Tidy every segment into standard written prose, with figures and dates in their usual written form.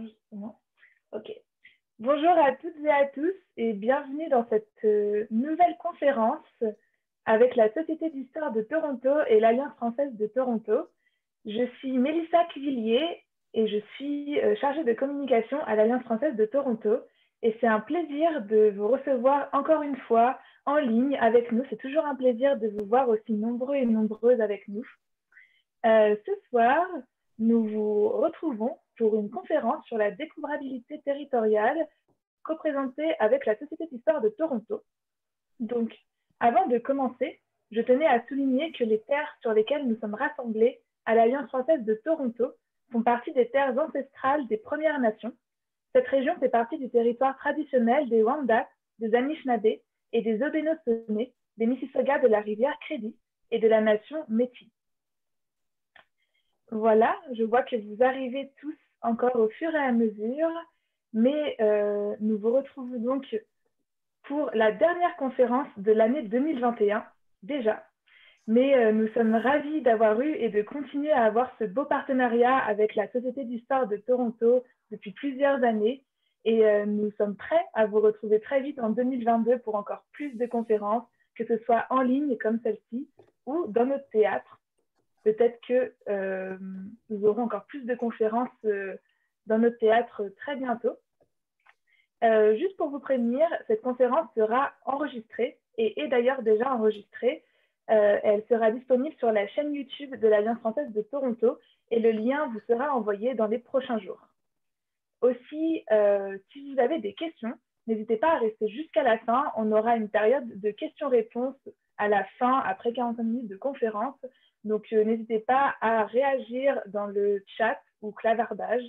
Justement. Ok. Bonjour à toutes et à tous et bienvenue dans cette nouvelle conférence avec la Société d'Histoire de Toronto et l'Alliance française de Toronto. Je suis Mélissa Cuvillier et je suis chargée de communication à l'Alliance française de Toronto. Et c'est un plaisir de vous recevoir encore une fois en ligne avec nous. C'est toujours un plaisir de vous voir aussi nombreux et nombreuses avec nous. Ce soir, nous vous retrouvons pour une conférence sur la découvrabilité territoriale co-présentée avec la Société d'Histoire de Toronto. Donc, avant de commencer, je tenais à souligner que les terres sur lesquelles nous sommes rassemblés à l'Alliance française de Toronto font partie des terres ancestrales des Premières Nations. Cette région fait partie du territoire traditionnel des Wendat, des Anishinaabe et des Haudenosaunee, des Mississaugas de la rivière Crédit et de la nation Métis. Voilà, je vois que vous arrivez tous encore au fur et à mesure, mais nous vous retrouvons donc pour la dernière conférence de l'année 2021, déjà. Mais nous sommes ravis d'avoir eu et de continuer à avoir ce beau partenariat avec la Société d'Histoire de Toronto depuis plusieurs années. Et nous sommes prêts à vous retrouver très vite en 2022 pour encore plus de conférences, que ce soit en ligne comme celle-ci ou dans notre théâtre. Peut-être que nous aurons encore plus de conférences dans notre théâtre très bientôt. Juste pour vous prévenir, cette conférence sera enregistrée et est d'ailleurs déjà enregistrée. Elle sera disponible sur la chaîne YouTube de l'Alliance française de Toronto et le lien vous sera envoyé dans les prochains jours. Aussi, si vous avez des questions, n'hésitez pas à rester jusqu'à la fin. On aura une période de questions-réponses à la fin, après 45 minutes de conférence. Donc, n'hésitez pas à réagir dans le chat ou clavardage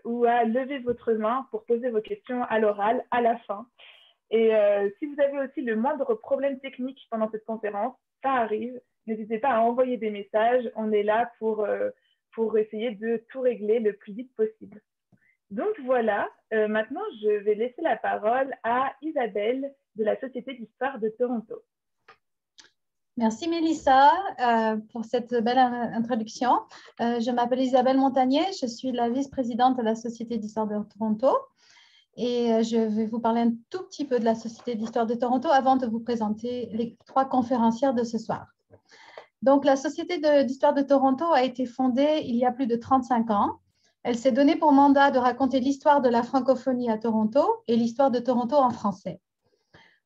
ou à lever votre main pour poser vos questions à l'oral à la fin. Et si vous avez aussi le moindre problème technique pendant cette conférence, ça arrive, n'hésitez pas à envoyer des messages. On est là pour essayer de tout régler le plus vite possible. Donc voilà, maintenant je vais laisser la parole à Isabelle de la Société d'Histoire de Toronto. Merci Mélissa pour cette belle introduction. Je m'appelle Isabelle Montagnier, je suis la vice-présidente de la Société d'Histoire de Toronto et je vais vous parler un tout petit peu de la Société d'Histoire de Toronto avant de vous présenter les 3 conférencières de ce soir. Donc la Société d'Histoire de Toronto a été fondée il y a plus de 35 ans. Elle s'est donnée pour mandat de raconter l'histoire de la francophonie à Toronto et l'histoire de Toronto en français.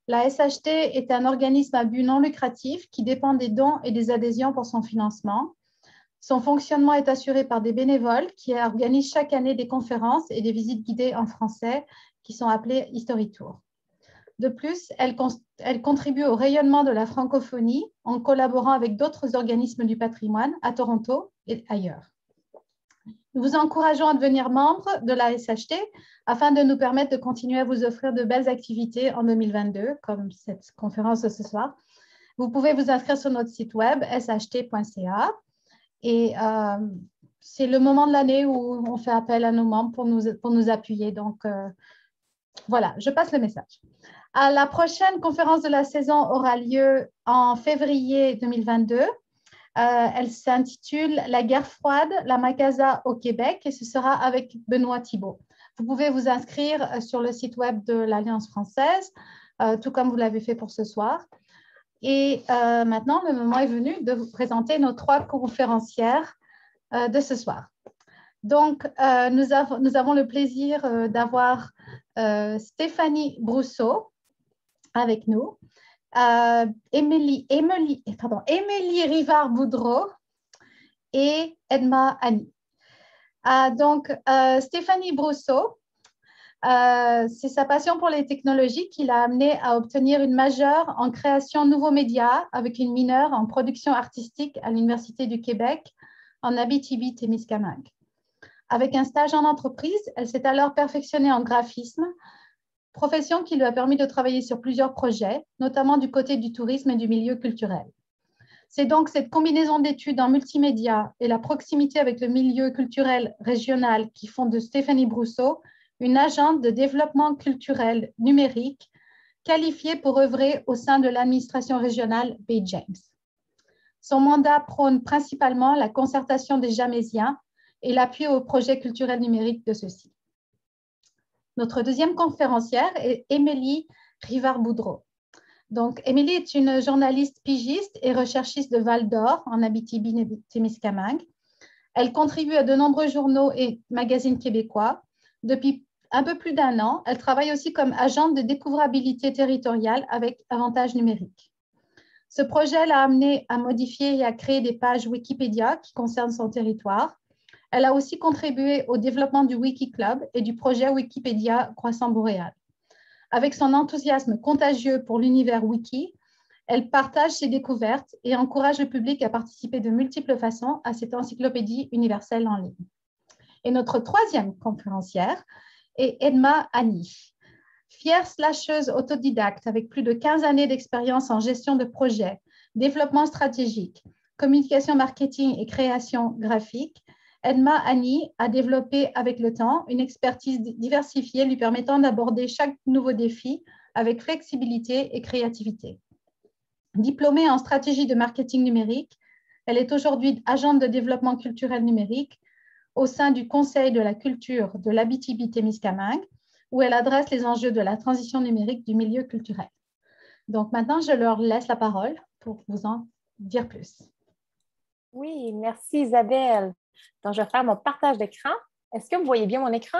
La SHT est un organisme à but non lucratif qui dépend des dons et des adhésions pour son financement. Son fonctionnement est assuré par des bénévoles qui organisent chaque année des conférences et des visites guidées en français qui sont appelées History Tours. De plus, elle contribue au rayonnement de la francophonie en collaborant avec d'autres organismes du patrimoine à Toronto et ailleurs. Nous vous encourageons à devenir membre de la SHT afin de nous permettre de continuer à vous offrir de belles activités en 2022, comme cette conférence de ce soir. Vous pouvez vous inscrire sur notre site web sht.ca et c'est le moment de l'année où on fait appel à nos membres pour nous appuyer. Donc, voilà, je passe le message. La prochaine conférence de la saison aura lieu en février 2022. Elle s'intitule « La guerre froide, la Macasa au Québec » et ce sera avec Benoît Thibault. Vous pouvez vous inscrire sur le site web de l'Alliance française, tout comme vous l'avez fait pour ce soir. Et maintenant, le moment est venu de vous présenter nos 3 conférencières de ce soir. Donc, nous avons le plaisir d'avoir Stéphanie Brousseau avec nous. Émilie Rivard-Boudreau et Edma Annie. Donc, Stéphanie Brousseau, c'est sa passion pour les technologies qui l'a amenée à obtenir une majeure en création nouveaux médias avec une mineure en production artistique à l'Université du Québec en Abitibi-Témiscamingue. Avec un stage en entreprise, elle s'est alors perfectionnée en graphisme, profession qui lui a permis de travailler sur plusieurs projets, notamment du côté du tourisme et du milieu culturel. C'est donc cette combinaison d'études en multimédia et la proximité avec le milieu culturel régional qui font de Stéphanie Brousseau une agente de développement culturel numérique qualifiée pour œuvrer au sein de l'administration régionale Baie-James. Son mandat prône principalement la concertation des Jamésiens et l'appui aux projets culturels numériques de ceux-ci. Notre deuxième conférencière est Émilie Rivard-Boudreau. Donc, Émilie est une journaliste pigiste et recherchiste de Val-d'Or en Abitibi-Témiscamingue. Elle contribue à de nombreux journaux et magazines québécois. Depuis un peu plus d'un an, elle travaille aussi comme agente de découvrabilité territoriale avec Avantage Numérique. Ce projet l'a amenée à modifier et à créer des pages Wikipédia qui concernent son territoire. Elle a aussi contribué au développement du Wikiclub et du projet Wikipédia Croissant Boréal. Avec son enthousiasme contagieux pour l'univers Wiki, elle partage ses découvertes et encourage le public à participer de multiples façons à cette encyclopédie universelle en ligne. Et notre troisième conférencière est Edma Annie. Fière slasheuse autodidacte avec plus de 15 années d'expérience en gestion de projets, développement stratégique, communication marketing et création graphique, Edma Annie a développé avec le temps une expertise diversifiée lui permettant d'aborder chaque nouveau défi avec flexibilité et créativité. Diplômée en stratégie de marketing numérique, elle est aujourd'hui agente de développement culturel numérique au sein du Conseil de la culture de l'Abitibi-Témiscamingue, où elle adresse les enjeux de la transition numérique du milieu culturel. Donc maintenant, je leur laisse la parole pour vous en dire plus. Oui, merci Isabelle. Donc, je vais faire mon partage d'écran. Est-ce que vous voyez bien mon écran?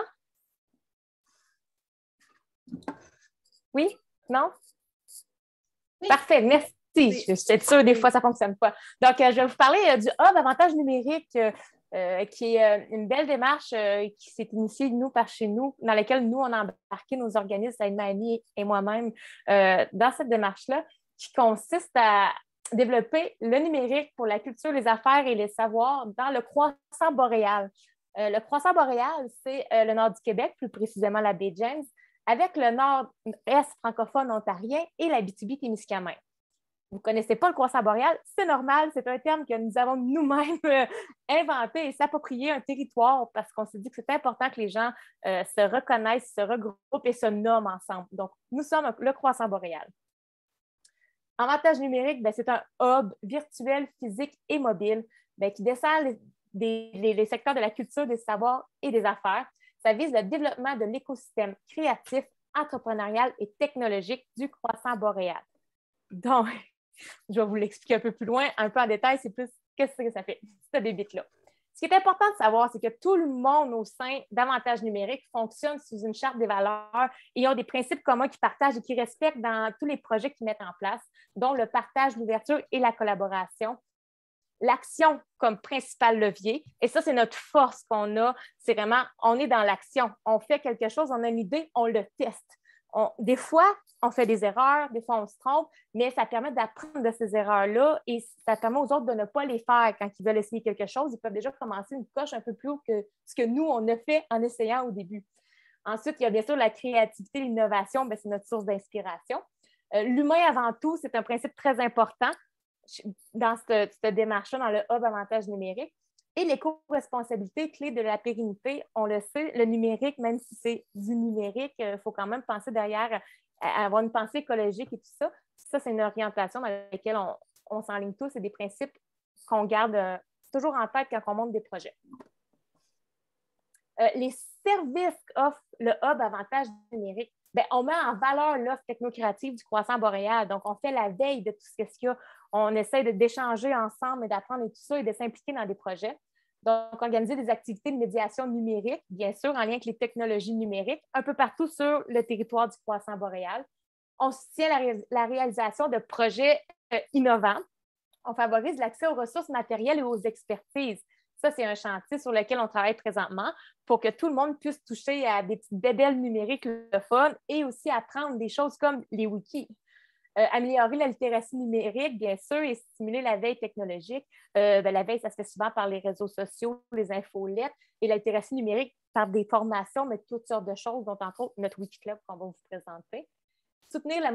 Oui? Non? Oui. Parfait, merci. Oui. Je suis sûre, des fois, ça ne fonctionne pas. Donc, je vais vous parler du Hub Avantage Numérique, qui est une belle démarche qui s'est initiée, nous, par chez nous, dans laquelle nous, on a embarqué nos organismes, Edma Annie et moi-même, dans cette démarche-là, qui consiste à développer le numérique pour la culture, les affaires et les savoirs dans le croissant boréal. Le croissant boréal, c'est le nord du Québec, plus précisément la baie James, avec le nord-est francophone ontarien et l'Abitibi-Témiscamingue. Vous ne connaissez pas le croissant boréal, c'est normal, c'est un terme que nous avons nous-mêmes inventé et s'approprié un territoire parce qu'on s'est dit que c'est important que les gens se reconnaissent, se regroupent et se nomment ensemble. Donc, nous sommes le croissant boréal. Avantage numérique, c'est un hub virtuel, physique et mobile qui dessert les secteurs de la culture, des savoirs et des affaires. Ça vise le développement de l'écosystème créatif, entrepreneurial et technologique du croissant boréal. Donc, je vais vous l'expliquer un peu plus loin, un peu en détail, c'est plus qu'est-ce que ça fait, cette débite-là. Ce qui est important de savoir, c'est que tout le monde au sein d'Avantage numérique fonctionne sous une charte des valeurs et ont des principes communs qu'ils partagent et qu'ils respectent dans tous les projets qu'ils mettent en place, dont le partage, l'ouverture et la collaboration. L'action comme principal levier, et ça, c'est notre force qu'on a, c'est vraiment, on est dans l'action. On fait quelque chose, on a une idée, on le teste. Des fois, on fait des erreurs, des fois, on se trompe, mais ça permet d'apprendre de ces erreurs-là et ça permet aux autres de ne pas les faire quand ils veulent essayer quelque chose. Ils peuvent déjà commencer une coche un peu plus haut que ce que nous, on a fait en essayant au début. Ensuite, il y a bien sûr la créativité, l'innovation, c'est notre source d'inspiration. L'humain avant tout, c'est un principe très important dans cette démarche-là, dans le Hub Avantage numérique. Et l'éco-responsabilité, clé de la pérennité, on le sait, le numérique, même si c'est du numérique, il faut quand même penser derrière à avoir une pensée écologique et tout ça. Ça, c'est une orientation dans laquelle on s'enligne tous. C'est des principes qu'on garde toujours en tête quand on monte des projets. Les services qu'offre le Hub Avantage numérique, on met en valeur l'offre technocréative du croissant boréal. Donc, on fait la veille de tout ce qu'il y a. On essaie d'échanger ensemble et d'apprendre et tout ça et de s'impliquer dans des projets. Donc, organiser des activités de médiation numérique, bien sûr, en lien avec les technologies numériques, un peu partout sur le territoire du croissant boréal. On soutient la réalisation de projets innovants. On favorise l'accès aux ressources matérielles et aux expertises. Ça, c'est un chantier sur lequel on travaille présentement pour que tout le monde puisse toucher à des petites bébelles numériques le fun et aussi apprendre des choses comme les wikis. Améliorer la littératie numérique, bien sûr, et stimuler la veille technologique. La veille, ça se fait souvent par les réseaux sociaux, les infolettes, et la littératie numérique par des formations, mais toutes sortes de choses, dont entre autres notre Wikiclub qu'on va vous présenter. Soutenir la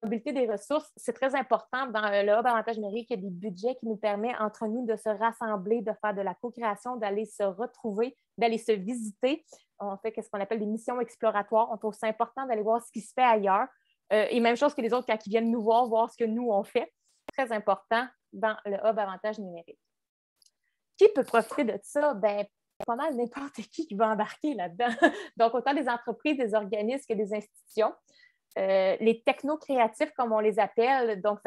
mobilité des ressources, c'est très important. Dans le Hub Avantage numérique, il y a des budgets qui nous permettent entre nous de se rassembler, de faire de la co-création, d'aller se retrouver, d'aller se visiter. On fait ce qu'on appelle des missions exploratoires. On trouve ça important d'aller voir ce qui se fait ailleurs. Et même chose que les autres, quand ils viennent nous voir ce que nous, on fait. Très important dans le Hub Avantage numérique. Qui peut profiter de ça? pas mal n'importe qui va embarquer là-dedans. Donc, autant des entreprises, des organismes que des institutions. Les techno-créatifs, comme on les appelle, donc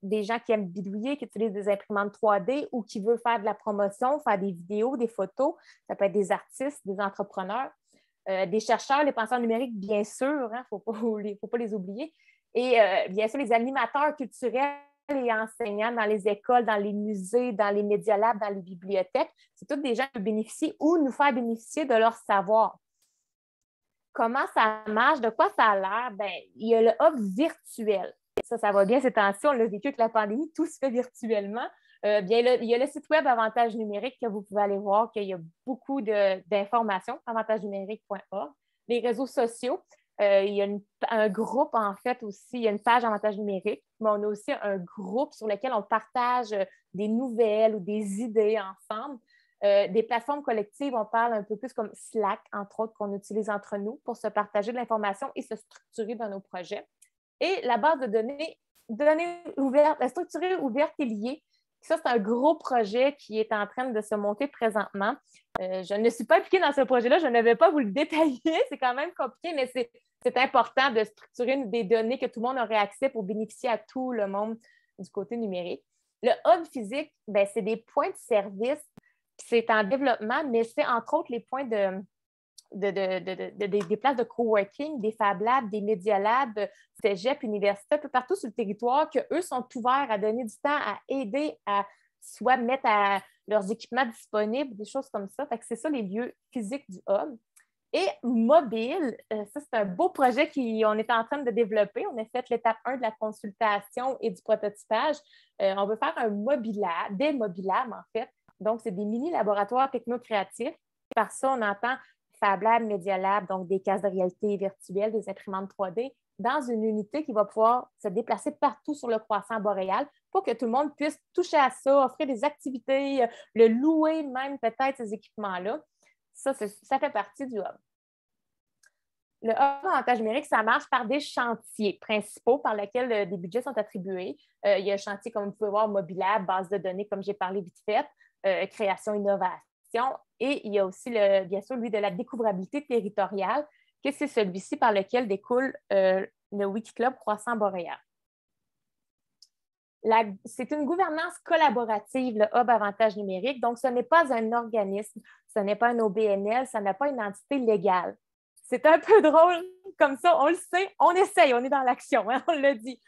des gens qui aiment bidouiller, qui utilisent des imprimantes 3D ou qui veulent faire de la promotion, faire des vidéos, des photos. Ça peut être des artistes, des entrepreneurs, des chercheurs, les penseurs numériques, bien sûr, il ne faut pas les oublier. Et bien sûr, les animateurs culturels et enseignants dans les écoles, dans les musées, dans les Media Labs, dans les bibliothèques. C'est tous des gens qui bénéficient ou nous faire bénéficier de leur savoir. Comment ça marche? De quoi ça a l'air? Bien, il y a le hub virtuel. Ça va bien ces temps-ci. On l'a vécu avec la pandémie, tout se fait virtuellement. Il y a le site web Avantage numérique que vous pouvez aller voir, qu'il y a beaucoup d'informations, avantagenumérique.org. Les réseaux sociaux, il y a un groupe, en fait, aussi. Il y a une page Avantage numérique, mais on a aussi un groupe sur lequel on partage des nouvelles ou des idées ensemble. Des plateformes collectives, on parle un peu plus comme Slack, entre autres, qu'on utilise entre nous pour se partager de l'information et se structurer dans nos projets. Et la base de données ouvertes, structurée, ouverte et liée. Ça, c'est un gros projet qui est en train de se monter présentement. Je ne suis pas impliquée dans ce projet-là, je ne vais pas vous le détailler, c'est quand même compliqué, mais c'est important de structurer des données que tout le monde aurait accès pour bénéficier à tout le monde du côté numérique. Le hub physique, bien, c'est des points de service. C'est en développement, mais c'est entre autres les points des places de coworking, des Fab Labs, des Media Labs, cégep, universités, un peu partout sur le territoire, qu'eux sont ouverts à donner du temps, à aider à soit mettre leurs équipements disponibles, des choses comme ça. Fait que c'est ça les lieux physiques du hub. Et mobile, ça, c'est un beau projet qu'on est en train de développer. On a fait l'étape 1 de la consultation et du prototypage. On veut faire des mobilables, en fait. Donc, c'est des mini-laboratoires techno-créatifs. Par ça, on entend Fab Lab, Media Lab, donc des cases de réalité virtuelle, des imprimantes 3D, dans une unité qui va pouvoir se déplacer partout sur le croissant boréal pour que tout le monde puisse toucher à ça, offrir des activités, le louer même peut-être ces équipements-là. Ça fait partie du hub. Le hub Avantage numérique, ça marche par des chantiers principaux par lesquels des budgets sont attribués. Il y a un chantier, comme vous pouvez voir, mobilable, base de données, comme j'ai parlé vite fait, création, innovation. Et il y a aussi, bien sûr, lui de la découvrabilité territoriale, que c'est celui-ci par lequel découle le Wikiclub Croissant Boréal. C'est une gouvernance collaborative, le Hub Avantage numérique. Donc, ce n'est pas un organisme, ce n'est pas un OBNL, ça n'a pas une entité légale. C'est un peu drôle comme ça, on le sait, on essaye, on est dans l'action, hein, on le dit.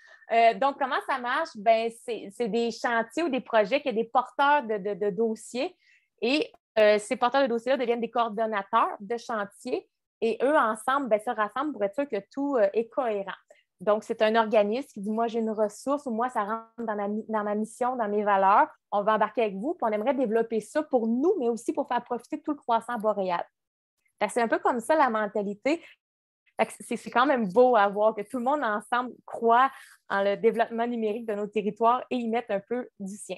Donc, comment ça marche? Ben, c'est des chantiers ou des projets qui ont des porteurs de dossiers et ces porteurs de dossiers-là deviennent des coordonnateurs de chantier et eux, ensemble, ben, se rassemblent pour être sûr que tout est cohérent. Donc, c'est un organisme qui dit, moi, j'ai une ressource ou moi, ça rentre dans ma mission, dans mes valeurs. On va embarquer avec vous, puis on aimerait développer ça pour nous, mais aussi pour faire profiter de tout le croissant boréal. C'est un peu comme ça la mentalité. C'est quand même beau à voir que tout le monde ensemble croit en le développement numérique de nos territoires et y mette un peu du sien.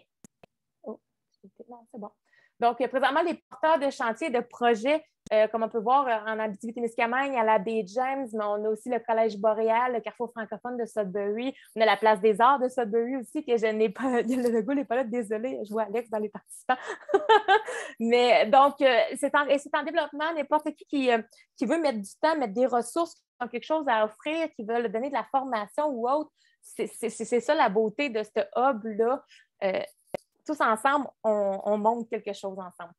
Oh, c'est bon. Donc, présentement, les porteurs de chantiers et de projets, comme on peut voir en Abitibi-Témiscamingue, à la Baie James, mais on a aussi le Collège Boréal, le Carrefour francophone de Sudbury. On a la Place des Arts de Sudbury aussi, que je n'ai pas, le logo n'est pas là, désolée, je vois Alex dans les participants. Mais donc, c'est en développement. N'importe qui veut mettre du temps, mettre des ressources, qui ont quelque chose à offrir, qui veulent donner de la formation ou autre, c'est ça la beauté de ce hub-là. Tous ensemble, on monte quelque chose ensemble.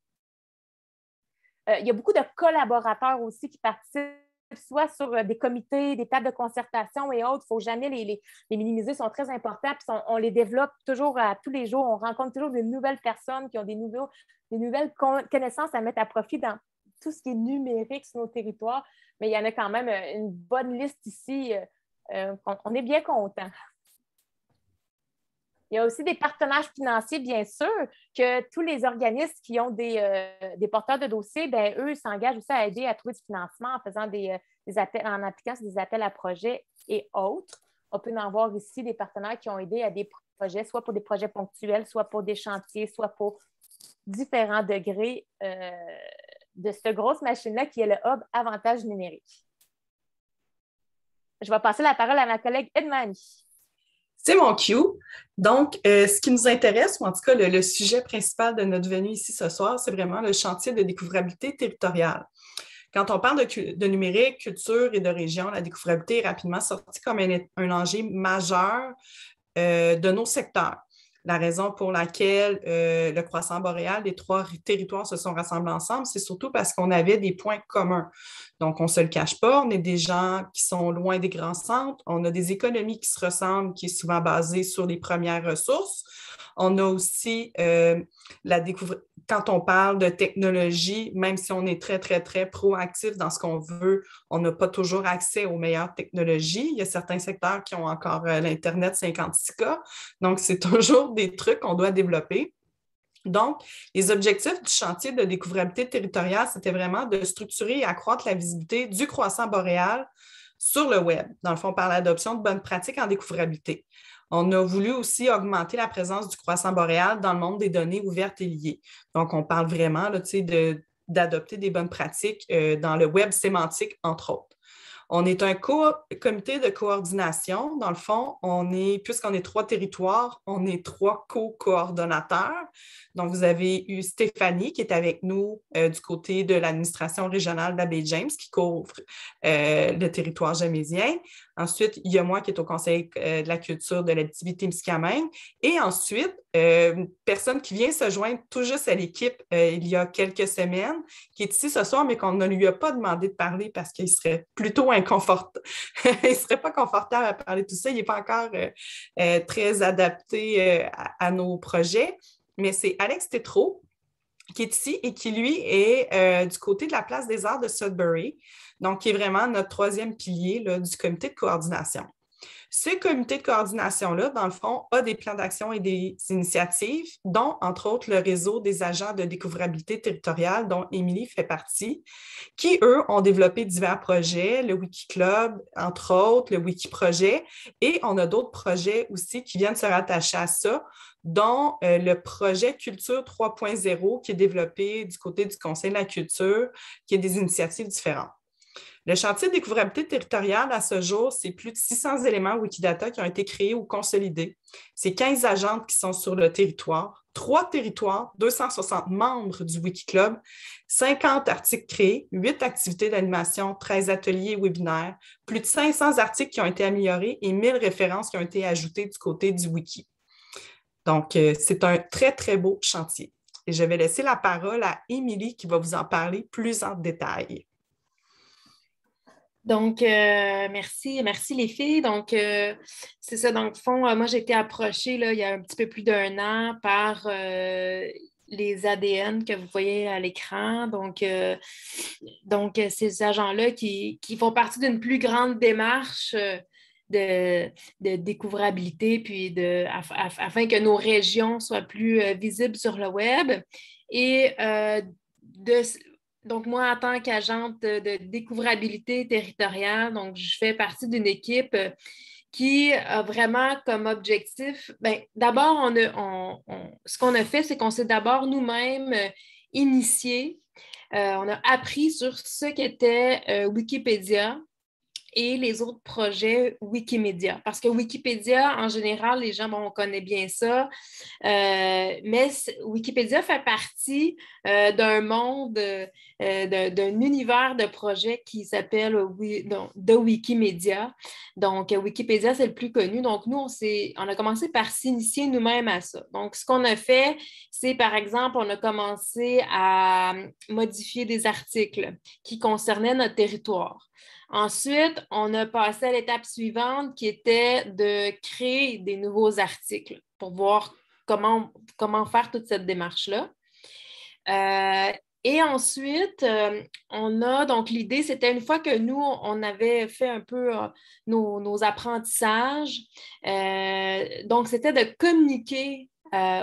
Il y a beaucoup de collaborateurs aussi qui participent, soit sur des comités, des tables de concertation et autres. Il ne faut jamais les minimiser, ils sont très importants. Puis on les développe toujours tous les jours. On rencontre toujours de nouvelles personnes qui ont des nouvelles connaissances à mettre à profit dans tout ce qui est numérique sur nos territoires. Mais il y en a quand même une bonne liste ici. On est bien contents. Il y a aussi des partenaires financiers, bien sûr, que tous les organismes qui ont des porteurs de dossiers, bien, eux s'engagent aussi à aider à trouver du financement en faisant des appels, en appliquant des appels à projets et autres. On peut en voir ici des partenaires qui ont aidé à des projets, soit pour des projets ponctuels, soit pour des chantiers, soit pour différents degrés de cette grosse machine-là qui est le Hub Avantage numérique. Je vais passer la parole à ma collègue Edmani. C'est mon cue. Donc, ce qui nous intéresse, ou en tout cas le sujet principal de notre venue ici ce soir, c'est vraiment le chantier de découvrabilité territoriale. Quand on parle de numérique, culture et de région, la découvrabilité est rapidement sortie comme un enjeu majeur de nos secteurs. La raison pour laquelle le croissant boréal, les 3 territoires se sont rassemblés ensemble, c'est surtout parce qu'on avait des points communs. Donc, on ne se le cache pas, on est des gens qui sont loin des grands centres, on a des économies qui se ressemblent, qui est souvent basée sur les premières ressources. On a aussi quand on parle de technologie, même si on est très, très, très proactif dans ce qu'on veut, on n'a pas toujours accès aux meilleures technologies. Il y a certains secteurs qui ont encore l'Internet 56K. Donc, c'est toujours des trucs qu'on doit développer. Donc, les objectifs du chantier de découvrabilité territoriale, c'était vraiment de structurer et accroître la visibilité du croissant boréal sur le web, dans le fond, par l'adoption de bonnes pratiques en découvrabilité. On a voulu aussi augmenter la présence du croissant boréal dans le monde des données ouvertes et liées. Donc, on parle vraiment là, d'adopter des bonnes pratiques dans le web sémantique, entre autres. On est un comité de coordination. Dans le fond, puisqu'on est 3 territoires, on est 3 co-coordonnateurs. Donc, vous avez eu Stéphanie qui est avec nous du côté de l'administration régionale de la baie James qui couvre le territoire jamésien. Ensuite, il y a moi qui est au Conseil de la culture de l'Abitibi-Témiscamingue. Et ensuite, une personne qui vient se joindre tout juste à l'équipe il y a quelques semaines, qui est ici ce soir, mais qu'on ne lui a pas demandé de parler parce qu'il serait plutôt inconfortable. Il ne serait pas confortable à parler de tout ça. Il n'est pas encore très adapté à nos projets. Mais c'est Alex Tétrault qui est ici et qui, lui, est du côté de la Place des Arts de Sudbury, donc qui est vraiment notre 3e pilier là, du comité de coordination. Ce comité de coordination-là, dans le fond, a des plans d'action et des initiatives, dont, entre autres, le réseau des agents de découvrabilité territoriale, dont Émilie fait partie, qui, eux, ont développé divers projets, le Wikiclub, entre autres, le Wikiprojet, et on a d'autres projets aussi qui viennent se rattacher à ça, dont le projet Culture 3.0 qui est développé du côté du Conseil de la culture, qui a des initiatives différentes. Le chantier de découvrabilité territoriale, à ce jour, c'est plus de 600 éléments Wikidata qui ont été créés ou consolidés. C'est 15 agentes qui sont sur le territoire, 3 territoires, 260 membres du Wikiclub, 50 articles créés, 8 activités d'animation, 13 ateliers et webinaires, plus de 500 articles qui ont été améliorés et 1000 références qui ont été ajoutées du côté du Wiki. Donc, c'est un très, très beau chantier. Et je vais laisser la parole à Émilie qui va vous en parler plus en détail. Donc, merci les filles. Donc, c'est ça, dans le fond, moi, j'ai été approchée là, il y a un petit peu plus d'1 an par les ADN que vous voyez à l'écran. Donc, ces agents-là qui font partie d'une plus grande démarche de découvrabilité, puis afin que nos régions soient plus visibles sur le web. Et donc, moi, en tant qu'agente de découvrabilité territoriale, donc je fais partie d'une équipe qui a vraiment comme objectif, d'abord, ce qu'on a fait, c'est qu'on s'est d'abord nous-mêmes initiés. On a appris sur ce qu'était Wikipédia et les autres projets Wikimédia. Parce que Wikipédia, en général, les gens, on connaît bien ça, mais Wikipédia fait partie d'un monde, d'un univers de projets qui s'appelle de Wikimédia. Donc, Wikipédia, c'est le plus connu. Donc, nous, on a commencé par s'initier nous-mêmes à ça. Donc, ce qu'on a fait, c'est, par exemple, on a commencé à modifier des articles qui concernaient notre territoire. Ensuite, on a passé à l'étape suivante qui était de créer des nouveaux articles pour voir comment faire toute cette démarche-là. Et ensuite, donc l'idée, c'était une fois que nous, on avait fait un peu nos apprentissages, donc c'était de communiquer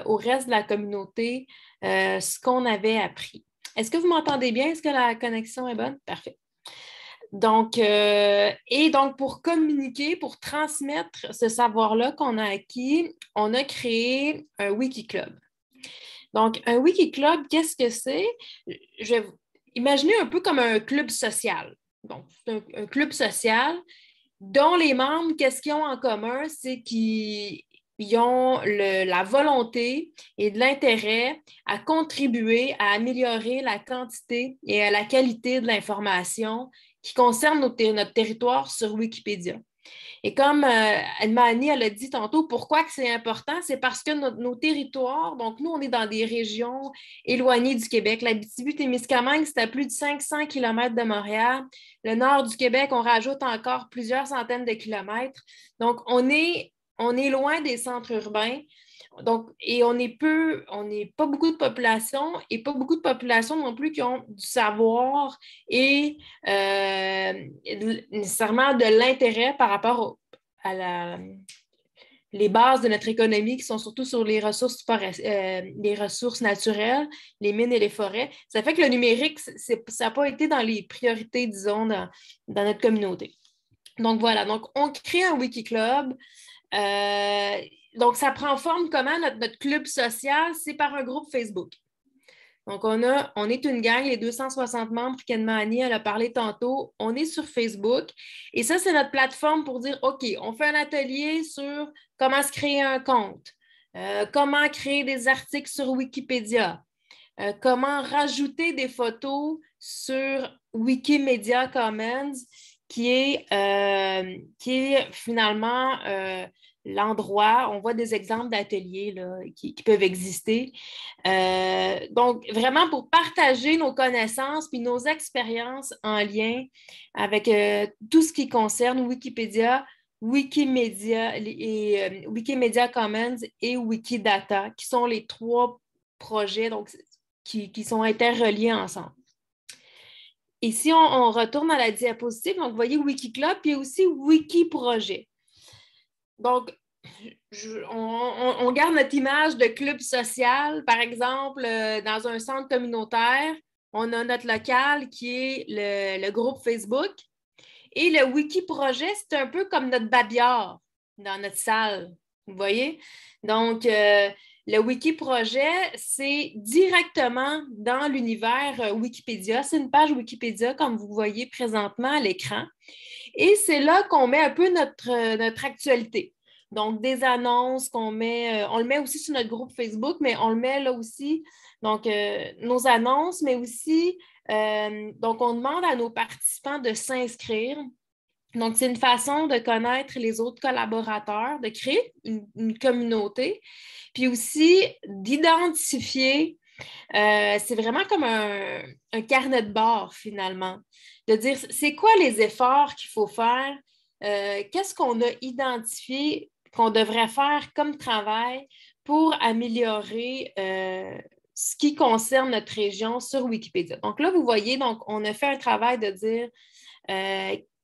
au reste de la communauté ce qu'on avait appris. Est-ce que vous m'entendez bien? Est-ce que la connexion est bonne? Parfait. Donc, pour communiquer, pour transmettre ce savoir-là qu'on a acquis, on a créé un Wikiclub. Donc, un Wikiclub, qu'est-ce que c'est? Imaginez un peu comme un club social. Donc, c'est un club social dont les membres, qu'est-ce qu'ils ont en commun? C'est qu'ils ont la volonté et de l'intérêt à contribuer à améliorer la quantité et la qualité de l'information qui concerne notre territoire sur Wikipédia. Et comme Anne-Mani, elle a dit tantôt, pourquoi que c'est important? C'est parce que nos territoires, donc nous, on est dans des régions éloignées du Québec. L'Abitibi-Témiscamingue, c'est à plus de 500 km de Montréal. Le nord du Québec, on rajoute encore plusieurs centaines de kilomètres. Donc, on est loin des centres urbains. Donc, et on n'est pas beaucoup de population et pas beaucoup de populations non plus qui ont du savoir et nécessairement de l'intérêt par rapport à les bases de notre économie qui sont surtout sur les ressources naturelles, les mines et les forêts. Ça fait que le numérique, ça n'a pas été dans les priorités, disons, dans notre communauté. Donc, voilà. Donc, on crée un Wikiclub. Donc, ça prend forme comment notre club social? C'est par un groupe Facebook. Donc, on est une gang, les 260 membres qu'Anne-Mani a parlé tantôt. On est sur Facebook. Et ça, c'est notre plateforme pour dire, OK, on fait un atelier sur comment se créer un compte, comment créer des articles sur Wikipédia, comment rajouter des photos sur Wikimedia Commons, qui est finalement l'endroit, on voit des exemples d'ateliers là, qui peuvent exister. Donc, vraiment pour partager nos connaissances puis nos expériences en lien avec tout ce qui concerne Wikipédia, Wikimedia et Wikimedia Commons et Wikidata, qui sont les 3 projets donc, qui sont interreliés ensemble. Et si on retourne à la diapositive, donc vous voyez Wikiclub, puis aussi Wikiprojet. Donc, on garde notre image de club social, par exemple, dans un centre communautaire, on a notre local qui est le groupe Facebook. Et le Wikiprojet, c'est un peu comme notre babillard dans notre salle, vous voyez? Donc, le Wikiprojet, c'est directement dans l'univers Wikipédia. C'est une page Wikipédia, comme vous voyez présentement à l'écran. Et c'est là qu'on met un peu notre actualité. Donc, des annonces qu'on met, on le met aussi sur notre groupe Facebook, mais on le met là aussi, donc nos annonces, mais aussi, donc on demande à nos participants de s'inscrire. Donc, c'est une façon de connaître les autres collaborateurs, de créer une communauté, puis aussi d'identifier, c'est vraiment comme un carnet de bord finalement, de dire c'est quoi les efforts qu'il faut faire, qu'est-ce qu'on a identifié qu'on devrait faire comme travail pour améliorer ce qui concerne notre région sur Wikipédia. Donc là, vous voyez, donc, on a fait un travail de dire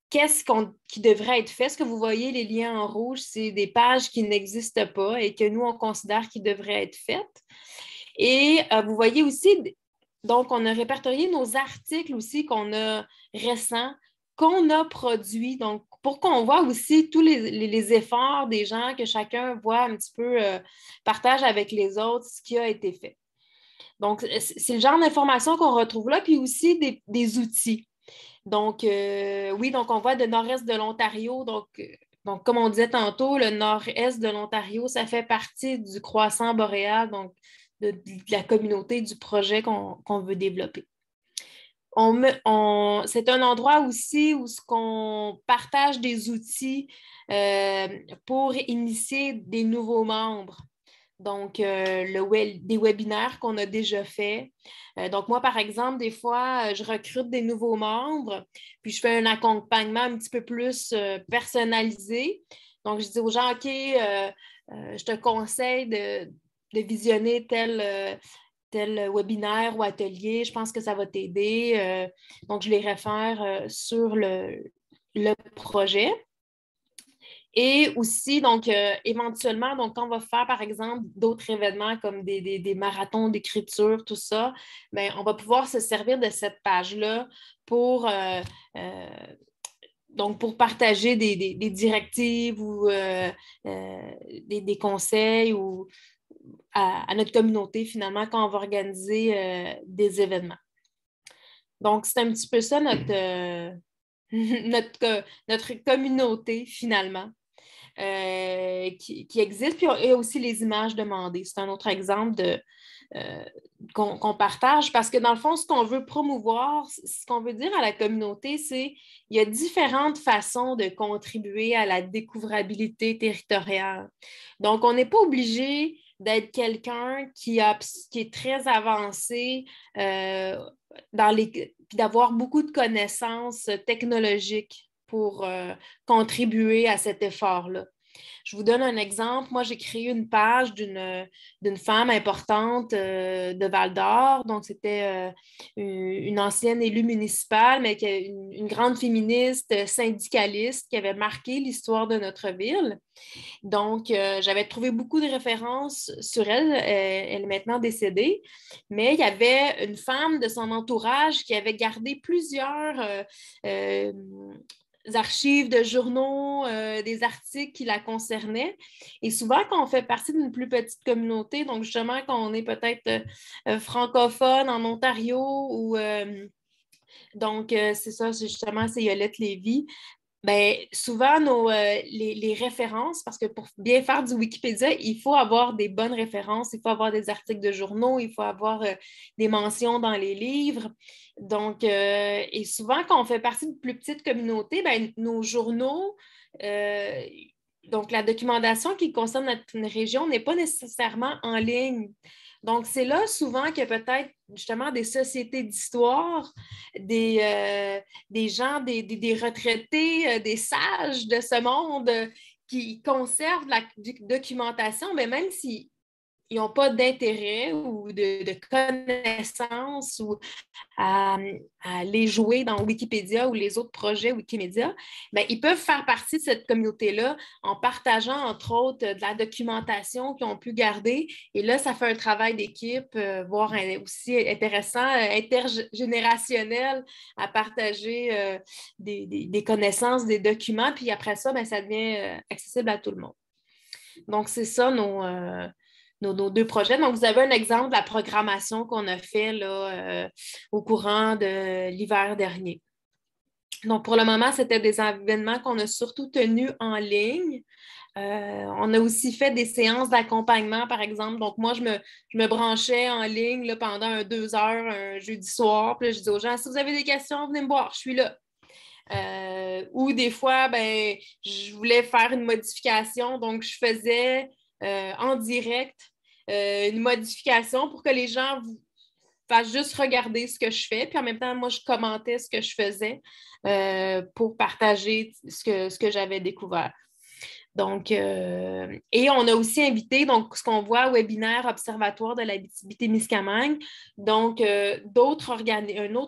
qu'est-ce qui devrait être fait. Ce que vous voyez, les liens en rouge, c'est des pages qui n'existent pas et que nous, on considère qu'ils devraient être faites. Et vous voyez aussi, donc, on a répertorié nos articles aussi qu'on a récents, qu'on a produits, donc pour qu'on voit aussi tous les efforts des gens, que chacun voit un petit peu, partage avec les autres ce qui a été fait. Donc, c'est le genre d'informations qu'on retrouve là, puis aussi des outils. Donc, oui, donc on voit le nord-est de l'Ontario. Donc, comme on disait tantôt, le nord-est de l'Ontario, ça fait partie du croissant boréal, donc de la communauté, du projet qu'on veut développer. C'est un endroit aussi où on partage des outils pour initier des nouveaux membres. Donc, des webinaires qu'on a déjà faits. Donc, moi, par exemple, des fois, je recrute des nouveaux membres, puis je fais un accompagnement un petit peu plus personnalisé. Donc, je dis aux gens, OK, je te conseille de visionner tel webinaire ou atelier, je pense que ça va t'aider. Donc, je les réfère sur le projet. Et aussi, donc, éventuellement, donc, quand on va faire, par exemple, d'autres événements comme des marathons d'écriture, tout ça, bien, on va pouvoir se servir de cette page-là pour partager des directives ou des conseils ou à notre communauté, finalement, quand on va organiser des événements. Donc, c'est un petit peu ça notre communauté, finalement, qui existe. Puis il y a aussi les images demandées. C'est un autre exemple qu'on partage parce que, dans le fond, ce qu'on veut promouvoir, ce qu'on veut dire à la communauté, c'est qu'il y a différentes façons de contribuer à la découvrabilité territoriale. Donc, on n'est pas obligé d'être quelqu'un qui est très avancé puis d'avoir beaucoup de connaissances technologiques pour contribuer à cet effort-là. Je vous donne un exemple. Moi, j'ai créé une page d'une femme importante de Val-d'Or. Donc, c'était une ancienne élue municipale, mais une grande féministe syndicaliste qui avait marqué l'histoire de notre ville. Donc, j'avais trouvé beaucoup de références sur elle. Elle est maintenant décédée. Mais il y avait une femme de son entourage qui avait gardé plusieurs archives de journaux, des articles qui la concernaient. Et souvent, quand on fait partie d'une plus petite communauté, donc justement, quand on est peut-être francophone en Ontario ou... donc, c'est ça, c'est Yolette Lévy. Bien, souvent, les références, parce que pour bien faire du Wikipédia, il faut avoir des bonnes références, il faut avoir des articles de journaux, il faut avoir des mentions dans les livres. Donc, et souvent, quand on fait partie d'une plus petite communauté, bien, nos journaux, donc la documentation qui concerne notre région n'est pas nécessairement en ligne. Donc, c'est là souvent que peut-être justement des sociétés d'histoire, des gens, des retraités, des sages de ce monde qui conservent la documentation, mais même s'ils n'ont pas d'intérêt ou de connaissances ou à les jouer dans Wikipédia ou les autres projets Wikimedia, bien, ils peuvent faire partie de cette communauté-là en partageant, entre autres, de la documentation qu'ils ont pu garder. Et là, ça fait un travail d'équipe, voire aussi intéressant, intergénérationnel, à partager des connaissances, des documents. Puis après ça, bien, ça devient accessible à tout le monde. Donc, c'est ça nos deux projets. Donc, vous avez un exemple de la programmation qu'on a fait là, au courant de l'hiver dernier. Donc, pour le moment, c'était des événements qu'on a surtout tenus en ligne. On a aussi fait des séances d'accompagnement, par exemple. Donc, moi, je me branchais en ligne là, pendant 2 heures un jeudi soir. Puis là, je dis aux gens, si vous avez des questions, venez me voir, je suis là. Ou des fois, ben, je voulais faire une modification, donc je faisais en direct une modification pour que les gens fassent juste regarder ce que je fais. Puis en même temps, moi, je commentais ce que je faisais pour partager ce que j'avais découvert. Donc, et on a aussi invité, donc, ce qu'on voit, Webinaire Observatoire de l'Abitibi-Témiscamingue, donc, un autre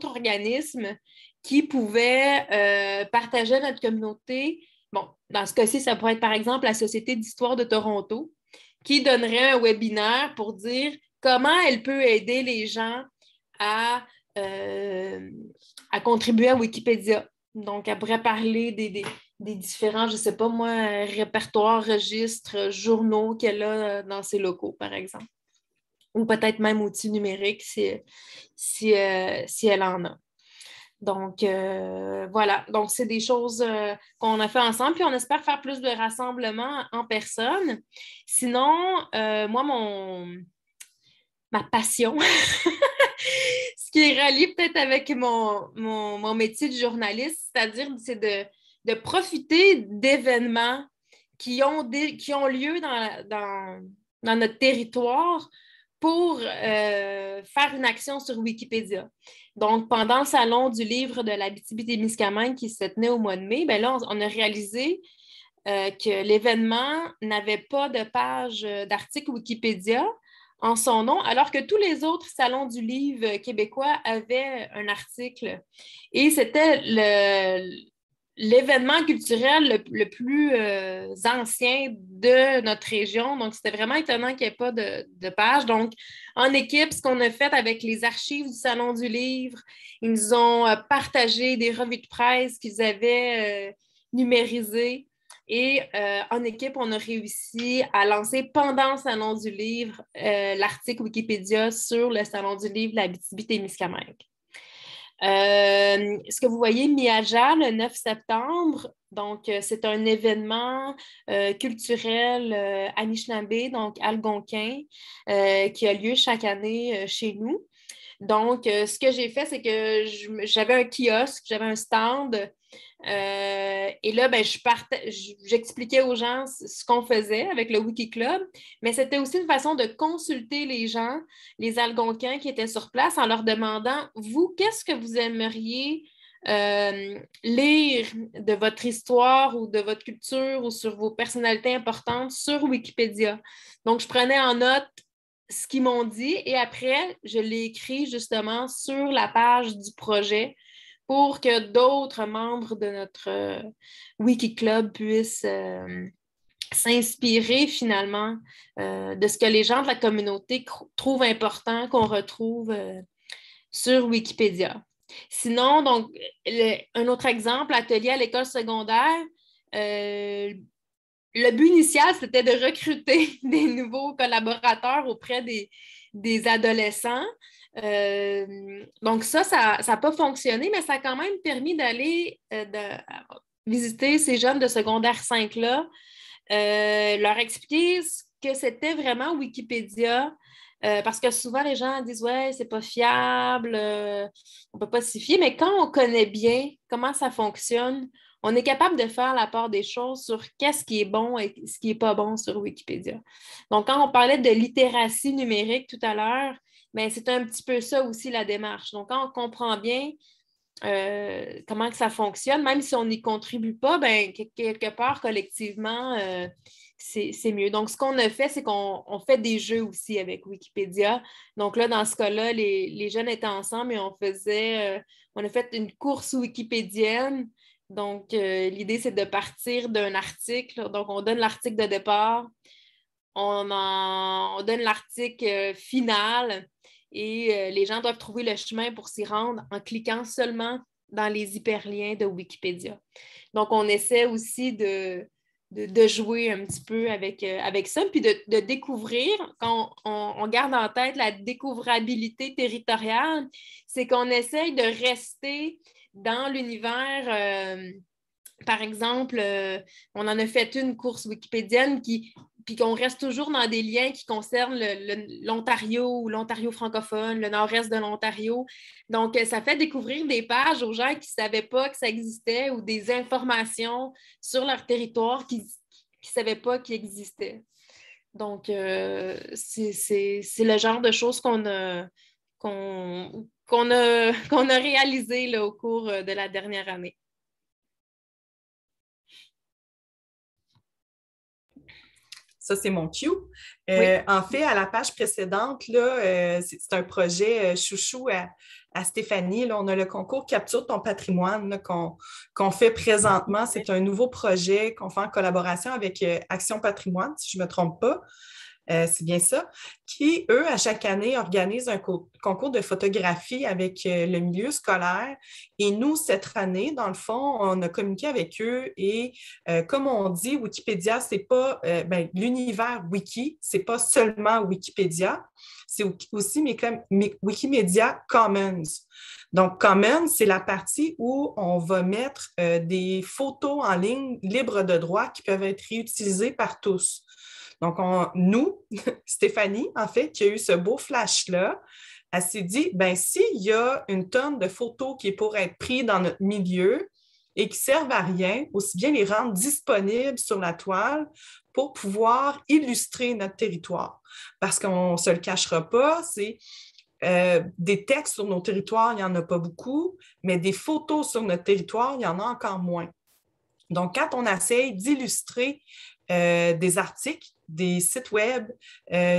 organisme qui pouvait partager notre communauté. Bon, dans ce cas-ci, ça pourrait être, par exemple, la Société d'histoire de Toronto, qui donnerait un webinaire pour dire comment elle peut aider les gens à contribuer à Wikipédia. Donc, elle pourrait parler des différents, je ne sais pas moi, répertoires, registres, journaux qu'elle a dans ses locaux, par exemple. Ou peut-être même outils numériques si elle en a. Donc, voilà. Donc, c'est des choses qu'on a fait ensemble, puis on espère faire plus de rassemblements en personne. Sinon, moi, ma passion, ce qui est relié peut-être avec mon métier de journaliste, c'est-à-dire, c'est de profiter d'événements qui ont lieu dans notre territoire pour faire une action sur Wikipédia. Donc, pendant le Salon du livre de l'Abitibi-Témiscamingue qui se tenait au mois de mai, bien là, on a réalisé que l'événement n'avait pas de page d'article Wikipédia en son nom, alors que tous les autres salons du livre québécois avaient un article. Et c'était l'événement culturel le plus ancien de notre région. Donc, c'était vraiment étonnant qu'il n'y ait pas de page. Donc, en équipe, ce qu'on a fait avec les archives du Salon du livre, ils nous ont partagé des revues de presse qu'ils avaient numérisées. Et en équipe, on a réussi à lancer pendant le Salon du livre l'article Wikipédia sur le Salon du livre de l'Abitibi-Témiscamingue. Ce que vous voyez, Miaja, le 9 septembre, donc c'est un événement culturel Anishinaabe, donc algonquin, qui a lieu chaque année chez nous. Donc, ce que j'ai fait, c'est que j'avais un kiosque, j'avais un stand. Et là, ben, j'expliquais aux gens ce qu'on faisait avec le Wikiclub, mais c'était aussi une façon de consulter les gens, les Algonquins qui étaient sur place, en leur demandant, vous, qu'est-ce que vous aimeriez lire de votre histoire ou de votre culture ou sur vos personnalités importantes sur Wikipédia? Donc, je prenais en note ce qu'ils m'ont dit et après, je l'ai écrit justement sur la page du projet pour que d'autres membres de notre Wikiclub puissent s'inspirer finalement de ce que les gens de la communauté trouvent important qu'on retrouve sur Wikipédia. Sinon, donc, un autre exemple, atelier à l'école secondaire, le but initial, c'était de recruter des nouveaux collaborateurs auprès des adolescents. Donc ça n'a pas fonctionné, mais ça a quand même permis d'aller visiter ces jeunes de secondaire 5-là, leur expliquer ce que c'était vraiment Wikipédia, parce que souvent les gens disent « ouais, c'est pas fiable, on peut pas s'y fier », mais quand on connaît bien comment ça fonctionne, on est capable de faire la part des choses sur qu'est-ce qui est bon et ce qui n'est pas bon sur Wikipédia. Donc, quand on parlait de littératie numérique tout à l'heure, bien, c'est un petit peu ça aussi la démarche. Donc, quand on comprend bien comment que ça fonctionne, même si on n'y contribue pas, bien, quelque part, collectivement, c'est mieux. Donc, ce qu'on a fait, c'est qu'on fait des jeux aussi avec Wikipédia. Donc là, dans ce cas-là, les jeunes étaient ensemble et on a fait une course wikipédienne. Donc, l'idée, c'est de partir d'un article. Donc, on donne l'article de départ, on donne l'article final et les gens doivent trouver le chemin pour s'y rendre en cliquant seulement dans les hyperliens de Wikipédia. Donc, on essaie aussi de jouer un petit peu avec ça, puis de découvrir, quand on garde en tête la découvrabilité territoriale, c'est qu'on essaye de rester dans l'univers, par exemple, on en a fait une course wikipédienne puis qu'on reste toujours dans des liens qui concernent l'Ontario ou l'Ontario francophone, le nord-est de l'Ontario. Donc, ça fait découvrir des pages aux gens qui ne savaient pas que ça existait ou des informations sur leur territoire qui ne savaient pas qu'il existait. Donc, c'est le genre de choses qu'on a réalisé là, au cours de la dernière année. Ça, c'est mon cue. Oui. En fait, à la page précédente, là, c'est un projet chouchou à Stéphanie. Là, on a le concours Capture ton patrimoine là, qu'on fait présentement. C'est un nouveau projet qu'on fait en collaboration avec Action Patrimoine, si je ne me trompe pas. C'est bien ça, qui, eux, à chaque année, organisent un concours de photographie avec le milieu scolaire. Et nous, cette année, dans le fond, on a communiqué avec eux et comme on dit, Wikipédia, c'est pas l'univers wiki, c'est pas seulement Wikipédia, c'est aussi Wikimedia Commons. Donc, Commons, c'est la partie où on va mettre des photos en ligne libres de droit qui peuvent être réutilisées par tous. Donc, nous, Stéphanie, en fait, qui a eu ce beau flash-là, elle s'est dit, bien, s'il y a une tonne de photos qui est pour être prises dans notre milieu et qui ne servent à rien, aussi bien les rendre disponibles sur la toile pour pouvoir illustrer notre territoire. Parce qu'on ne se le cachera pas, c'est des textes sur nos territoires, il n'y en a pas beaucoup, mais des photos sur notre territoire, il y en a encore moins. Donc, quand on essaye d'illustrer des articles, des sites web,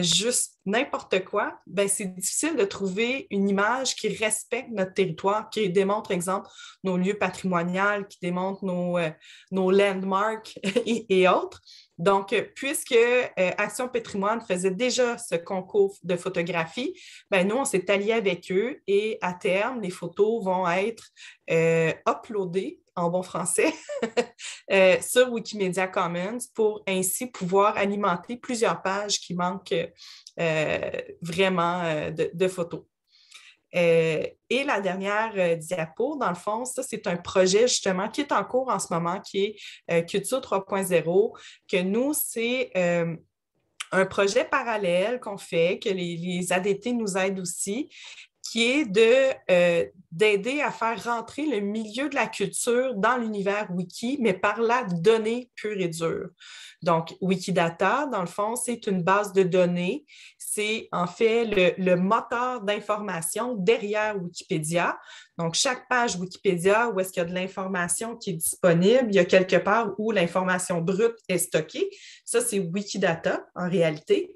juste n'importe quoi, ben c'est difficile de trouver une image qui respecte notre territoire, qui démontre, exemple, nos lieux patrimoniaux, qui démontre nos landmarks et autres. Donc, puisque Action Patrimoine faisait déjà ce concours de photographie, ben nous, on s'est alliés avec eux et à terme, les photos vont être uploadées en bon français, sur Wikimedia Commons pour ainsi pouvoir alimenter plusieurs pages qui manquent vraiment de photos. Et la dernière diapo, dans le fond, ça, c'est un projet justement qui est en cours en ce moment, qui est Culture 3.0, que nous, c'est un projet parallèle qu'on fait, que les ADT nous aident aussi, qui est d'aider à faire rentrer le milieu de la culture dans l'univers Wiki, mais par la donnée pure et dure. Donc, Wikidata, dans le fond, c'est une base de données. C'est en fait le moteur d'information derrière Wikipédia. Donc, chaque page Wikipédia où est-ce qu'il y a de l'information qui est disponible, il y a quelque part où l'information brute est stockée. Ça, c'est Wikidata en réalité.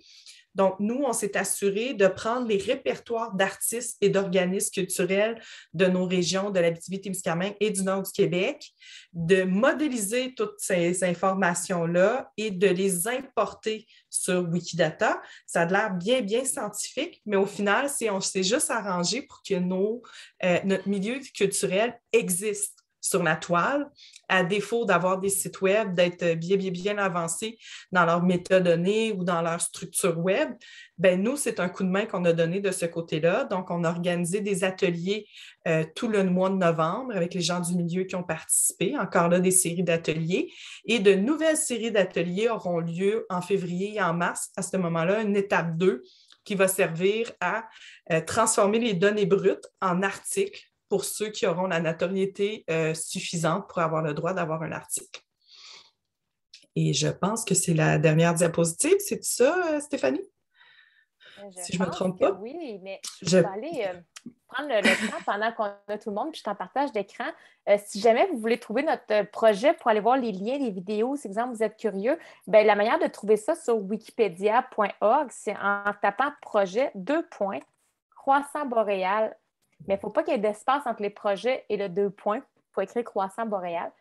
Donc, nous, on s'est assuré de prendre les répertoires d'artistes et d'organismes culturels de nos régions, de l'Abitibi-Témiscamingue et du nord du Québec, de modéliser toutes ces informations-là et de les importer sur Wikidata. Ça a l'air bien, bien scientifique, mais au final, on s'est juste arrangé pour que notre milieu culturel existe sur la toile, à défaut d'avoir des sites web, d'être bien, bien, bien avancés dans leurs métadonnées ou dans leur structure web. Ben nous, c'est un coup de main qu'on a donné de ce côté-là. Donc, on a organisé des ateliers tout le mois de novembre avec les gens du milieu qui ont participé. Encore là, des séries d'ateliers. Et de nouvelles séries d'ateliers auront lieu en février et en mars. À ce moment-là, une étape 2 qui va servir à transformer les données brutes en articles pour ceux qui auront la notoriété suffisante pour avoir le droit d'avoir un article. Et je pense que c'est la dernière diapositive. C'est ça, Stéphanie? Si je ne me trompe pas. Oui, mais je vais aller prendre le temps pendant qu'on a tout le monde, puis je t'en partage d'écran. Si jamais vous voulez trouver notre projet pour aller voir les liens, les vidéos, si, exemple, vous êtes curieux, bien, la manière de trouver ça sur wikipedia.org, c'est en tapant projet, croissant boréal. Mais il ne faut pas qu'il y ait d'espace entre les projets et le 2 points. Il faut écrire croissant boréal.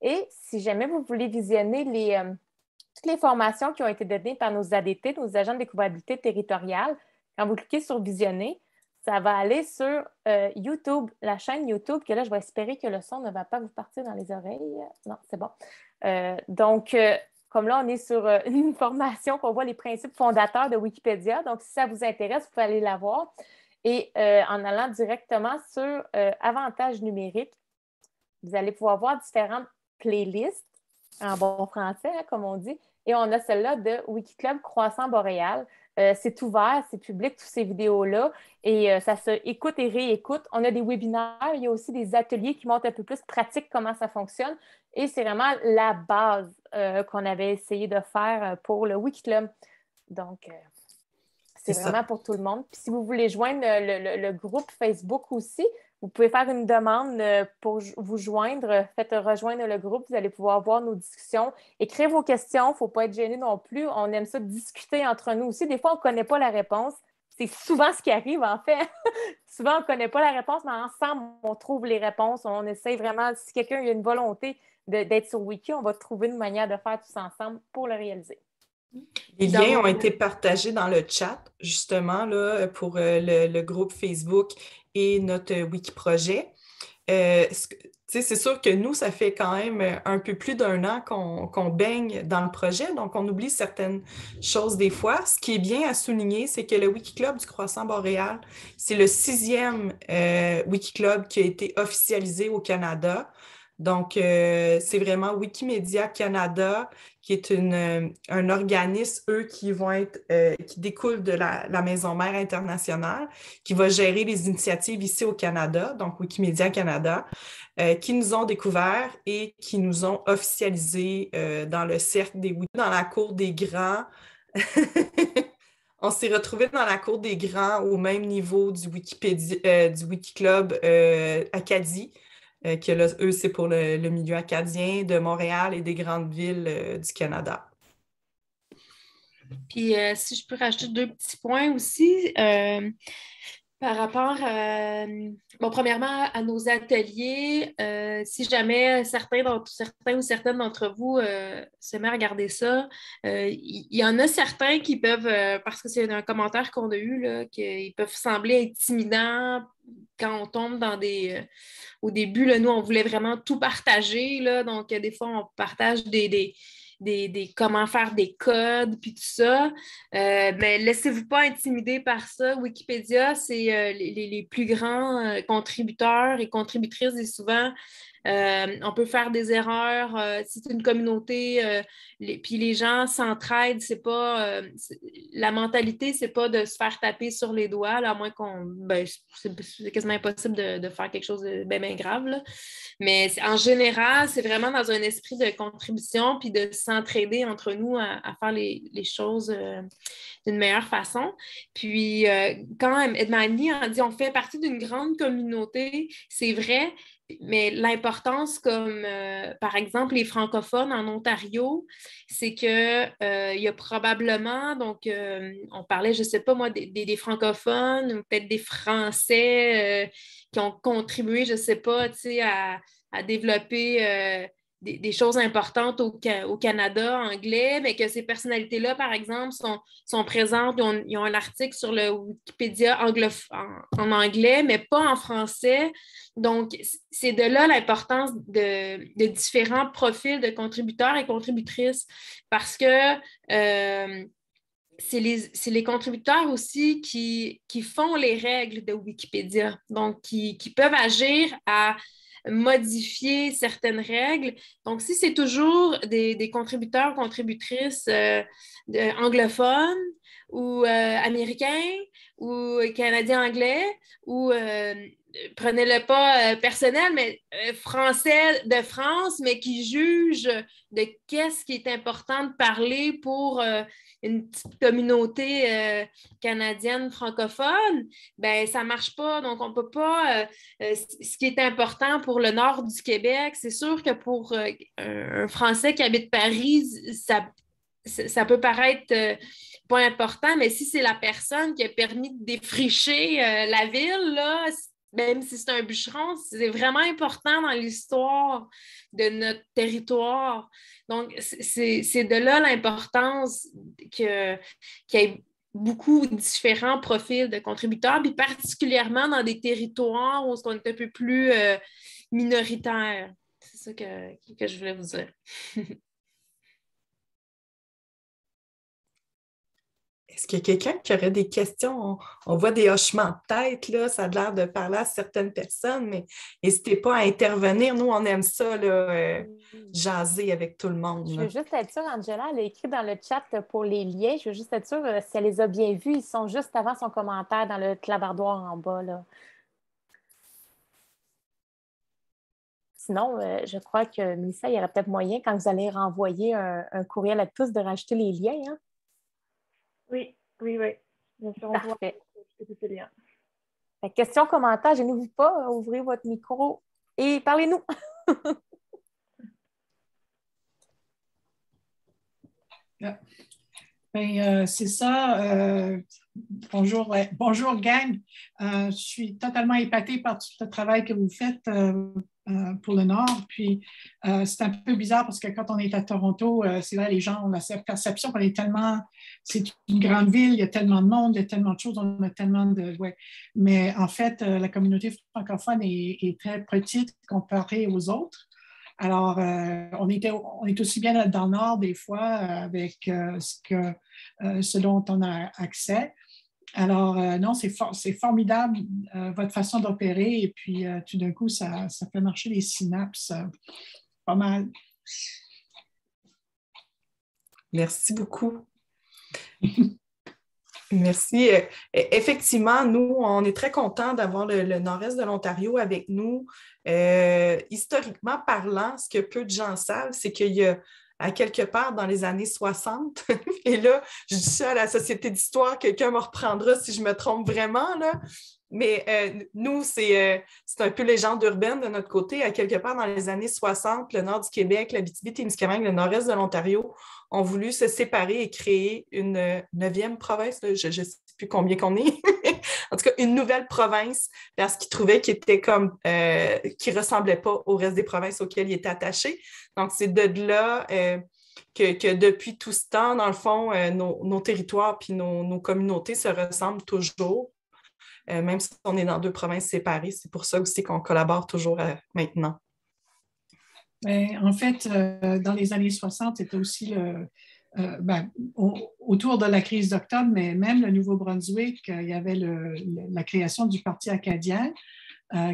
Et si jamais vous voulez visionner toutes les formations qui ont été données par nos ADT, nos agents de découvrabilité territoriale, quand vous cliquez sur visionner, ça va aller sur YouTube, la chaîne YouTube, que là, je vais espérer que le son ne va pas vous partir dans les oreilles. Non, c'est bon. Donc, comme là, on est sur une formation qu'on voit les principes fondateurs de Wikipédia. Donc, si ça vous intéresse, vous pouvez aller la voir. Et en allant directement sur Avantages numériques, vous allez pouvoir voir différentes playlists, en bon français, hein, comme on dit. Et on a celle-là de Wikiclub Croissant Boréal. C'est ouvert, c'est public, toutes ces vidéos-là. Et ça se écoute et réécoute. On a des webinaires, il y a aussi des ateliers qui montrent un peu plus pratique comment ça fonctionne. Et c'est vraiment la base qu'on avait essayé de faire pour le Wikiclub. Donc, c'est vraiment pour tout le monde. Puis si vous voulez joindre le groupe Facebook aussi, vous pouvez faire une demande pour vous joindre. Faites rejoindre le groupe. Vous allez pouvoir voir nos discussions. Écrire vos questions. Il ne faut pas être gêné non plus. On aime ça discuter entre nous aussi. Des fois, on ne connaît pas la réponse. C'est souvent ce qui arrive, en fait. Souvent, on ne connaît pas la réponse, mais ensemble, on trouve les réponses. On essaie vraiment, si quelqu'un a une volonté d'être sur Wiki, on va trouver une manière de faire tous ensemble pour le réaliser. Les liens ont été partagés dans le chat, justement, là, pour le groupe Facebook et notre Wiki-projet. C'est sûr que nous, ça fait quand même un peu plus d'1 an qu'on baigne dans le projet, donc on oublie certaines choses des fois. Ce qui est bien à souligner, c'est que le Wikiclub du Croissant Boréal, c'est le 6e Wikiclub qui a été officialisé au Canada. Donc, c'est vraiment Wikimedia Canada, qui est un organisme, eux, qui découlent de la Maison Mère internationale, qui va gérer les initiatives ici au Canada, donc Wikimedia Canada, qui nous ont découverts et qui nous ont officialisés dans le cercle des Wiki, dans la cour des grands. On s'est retrouvés dans la cour des grands au même niveau du Wikiclub Acadie. Que là, eux, c'est pour le milieu acadien de Montréal et des grandes villes du Canada. Puis, si je peux rajouter 2 petits points aussi, par rapport, premièrement, à nos ateliers, si jamais certains ou certaines d'entre vous se mettent à regarder ça, il y en a certains qui peuvent, parce que c'est un commentaire qu'on a eu, là, qu'ils peuvent sembler intimidants quand on tombe dans au début, là, nous, on voulait vraiment tout partager, là, donc des fois, on partage des comment faire des codes, puis tout ça. Mais laissez-vous pas intimider par ça. Wikipédia, c'est les plus grands contributeurs et contributrices, et souvent, on peut faire des erreurs. Si c'est une communauté, puis les gens s'entraident, c'est pas la mentalité, c'est pas de se faire taper sur les doigts, là, à moins c'est quasiment impossible de faire quelque chose de bien grave. Là. Mais en général, c'est vraiment dans un esprit de contribution puis de s'entraider entre nous à faire les choses d'une meilleure façon. Puis quand Edmani a dit on fait partie d'une grande communauté, c'est vrai. Mais l'importance, comme par exemple les francophones en Ontario, c'est qu'il y a probablement, donc on parlait, je ne sais pas moi, des francophones ou peut-être des Français qui ont contribué, je ne sais pas, à développer des choses importantes au Canada anglais, mais que ces personnalités-là, par exemple, sont présentes, ils ont un article sur le Wikipédia en anglais, mais pas en français. Donc, c'est de là l'importance de différents profils de contributeurs et contributrices parce que c'est les contributeurs aussi qui font les règles de Wikipédia, donc qui peuvent agir à modifier certaines règles. Donc, si c'est toujours des contributeurs, contributrices anglophones ou américains ou canadiens anglais ou prenez-le pas personnel, mais français de France, mais qui jugent de qu'est-ce qui est important de parler pour une petite communauté canadienne francophone, ben ça marche pas. Donc, on peut pas... ce qui est important pour le nord du Québec, c'est sûr que pour un Français qui habite Paris, ça peut paraître pas important, mais si c'est la personne qui a permis de défricher la ville, là, même si c'est un bûcheron, c'est vraiment important dans l'histoire de notre territoire. Donc, c'est de là l'importance qu'il y ait beaucoup de différents profils de contributeurs, puis particulièrement dans des territoires où on est un peu plus minoritaire. C'est ça que je voulais vous dire. Est-ce qu'il y a quelqu'un qui aurait des questions? On voit des hochements de tête, là, ça a l'air de parler à certaines personnes, mais n'hésitez pas à intervenir. Nous, on aime ça, là, jaser avec tout le monde. Je veux juste être sûre, Angela, elle a écrit dans le chat pour les liens. Je veux juste être sûre si elle les a bien vus. Ils sont juste avant son commentaire dans le clavardoir en bas, là. Sinon, je crois que, Mélissa, il y aurait peut-être moyen, quand vous allez renvoyer un courriel à tous, de rajouter les liens, hein? Oui. Bien sûr, on Parfait. voit tous ces liens. Question, commentaire, je n'oublie pas, ouvrez votre micro et parlez-nous. C'est ça. Bonjour, gang. Je suis totalement épatée par tout le travail que vous faites pour le Nord. Puis, c'est un peu bizarre parce que quand on est à Toronto, c'est vrai, les gens ont la perception qu'on est tellement... C'est une grande ville, il y a tellement de monde, il y a tellement de choses, on a tellement de... Ouais. Mais en fait, la communauté francophone est très petite comparée aux autres. Alors, on est aussi bien dans le Nord des fois avec ce dont on a accès. Alors, non, c'est formidable votre façon d'opérer et puis tout d'un coup, ça fait marcher les synapses pas mal. Merci beaucoup. Merci. Effectivement, nous, on est très contents d'avoir le nord-est de l'Ontario avec nous. Historiquement parlant, ce que peu de gens savent, c'est qu'il y a à quelque part dans les années 60, et là, je dis ça à la Société d'histoire, quelqu'un me reprendra si je me trompe vraiment, là. Mais nous, c'est un peu légende urbaine de notre côté. À quelque part dans les années 60, le nord du Québec, l'Abitibi-Témiscamingue, le nord-est de l'Ontario ont voulu se séparer et créer une 9e province. Là, je ne sais plus combien qu'on est. En tout cas, une nouvelle province parce qu'ils trouvaient qu'ils étaient comme qui ne ressemblaient pas au reste des provinces auxquelles ils étaient attachés. Donc, c'est de là que depuis tout ce temps, dans le fond, nos territoires puis nos communautés se ressemblent toujours. Même si on est dans 2 provinces séparées, c'est pour ça aussi qu'on collabore toujours maintenant. Mais en fait, dans les années 60, c'était aussi autour de la crise d'octobre, mais même le Nouveau-Brunswick, il y avait la création du Parti acadien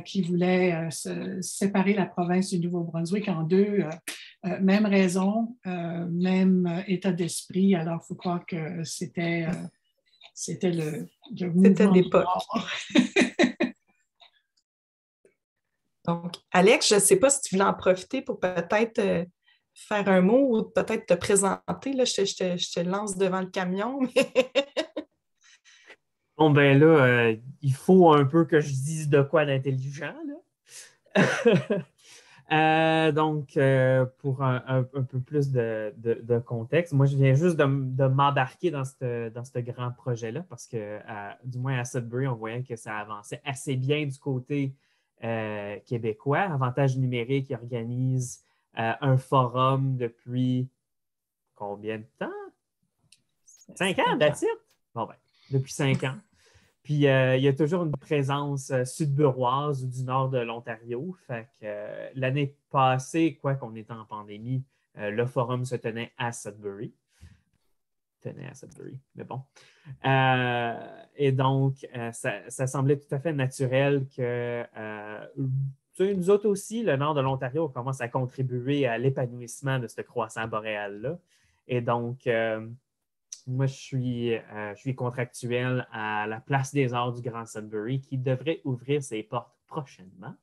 qui voulait séparer la province du Nouveau-Brunswick en deux. Même raison, même état d'esprit. Alors, il faut croire que c'était le mouvement l'époque. Donc, Alex, je ne sais pas si tu voulais en profiter pour peut-être faire un mot ou peut-être te présenter. Là, je te lance devant le camion. Bon, ben là, il faut un peu que je dise de quoi d'intelligent, là. Donc, pour un peu plus de contexte, moi, je viens juste de m'embarquer dans ce grand projet-là parce que, du moins à Sudbury, on voyait que ça avançait assez bien du côté québécois. Avantage numérique, qui organise un forum depuis combien de temps? 5 ans, that's it? Bon, ben, depuis 5 ans. Puis, il y a toujours une présence sudburoise ou du nord de l'Ontario. Fait que l'année passée, quoi qu'on était en pandémie, le forum se tenait à Sudbury. Mais bon. Et donc, ça semblait tout à fait naturel que nous autres aussi, le nord de l'Ontario, on commence à contribuer à l'épanouissement de ce croissant boréal-là. Et donc, moi, je suis contractuel à la Place des Arts du Grand Sudbury qui devrait ouvrir ses portes prochainement.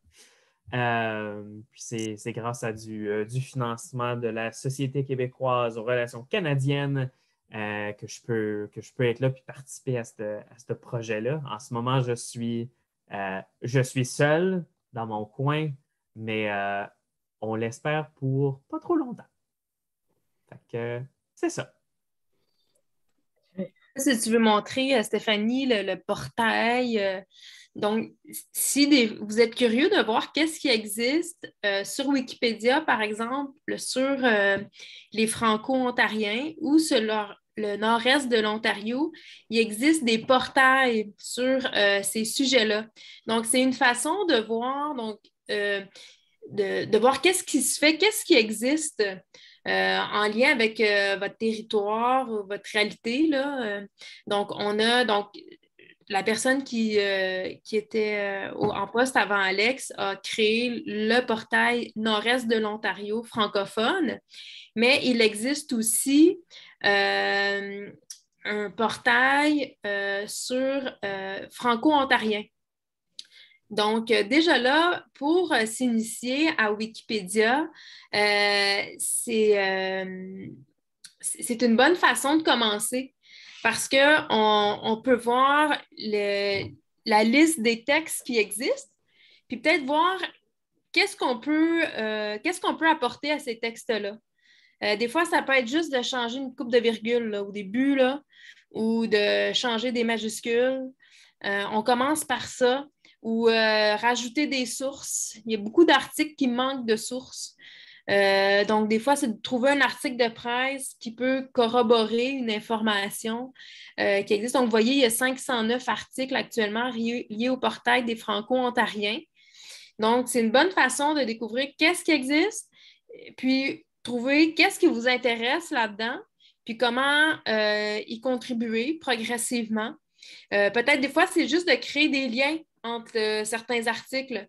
Puis c'est grâce à du financement de la Société québécoise aux relations canadiennes que je peux être là et participer à ce projet-là. En ce moment, je suis seul dans mon coin, mais on l'espère pour pas trop longtemps. Fait que c'est ça. Si tu veux montrer, Stéphanie, le portail. Donc, si vous êtes curieux de voir qu'est-ce qui existe sur Wikipédia, par exemple, sur les Franco-Ontariens ou sur le nord-est de l'Ontario, il existe des portails sur ces sujets-là. Donc, c'est une façon de voir, de voir qu'est-ce qui se fait, qu'est-ce qui existe. En lien avec votre territoire, votre réalité. Là. Donc, on a la personne qui était en poste avant Alex a créé le portail nord-est de l'Ontario francophone, mais il existe aussi un portail sur franco-ontarien. Donc, déjà là, pour s'initier à Wikipédia, c'est une bonne façon de commencer parce qu'on peut voir la liste des textes qui existent, puis peut-être voir qu'est-ce qu'on peut apporter à ces textes-là. Des fois, ça peut être juste de changer une coupe de virgule là, au début, là, ou de changer des majuscules. On commence par ça. Ou rajouter des sources. Il y a beaucoup d'articles qui manquent de sources. Donc, des fois, c'est de trouver un article de presse qui peut corroborer une information qui existe. Donc, vous voyez, il y a 509 articles actuellement liés au portail des Franco-Ontariens. Donc, c'est une bonne façon de découvrir qu'est-ce qui existe, puis trouver qu'est-ce qui vous intéresse là-dedans, puis comment y contribuer progressivement. Peut-être des fois, c'est juste de créer des liens entre certains articles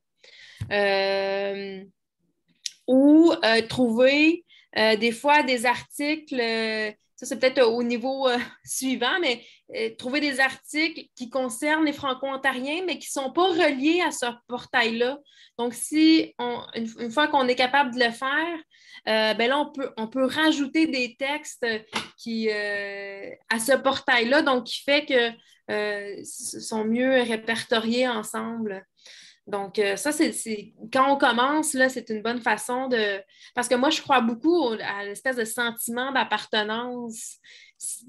ou trouver des fois des articles, ça c'est peut-être au niveau suivant, mais trouver des articles qui concernent les Franco-Ontariens, mais qui ne sont pas reliés à ce portail-là. Donc, une fois qu'on est capable de le faire, ben là, on peut rajouter des textes à ce portail-là, donc qui fait que sont mieux répertoriés ensemble. Donc, ça, quand on commence, là, c'est une bonne façon de... Parce que moi, je crois beaucoup à l'espèce de sentiment d'appartenance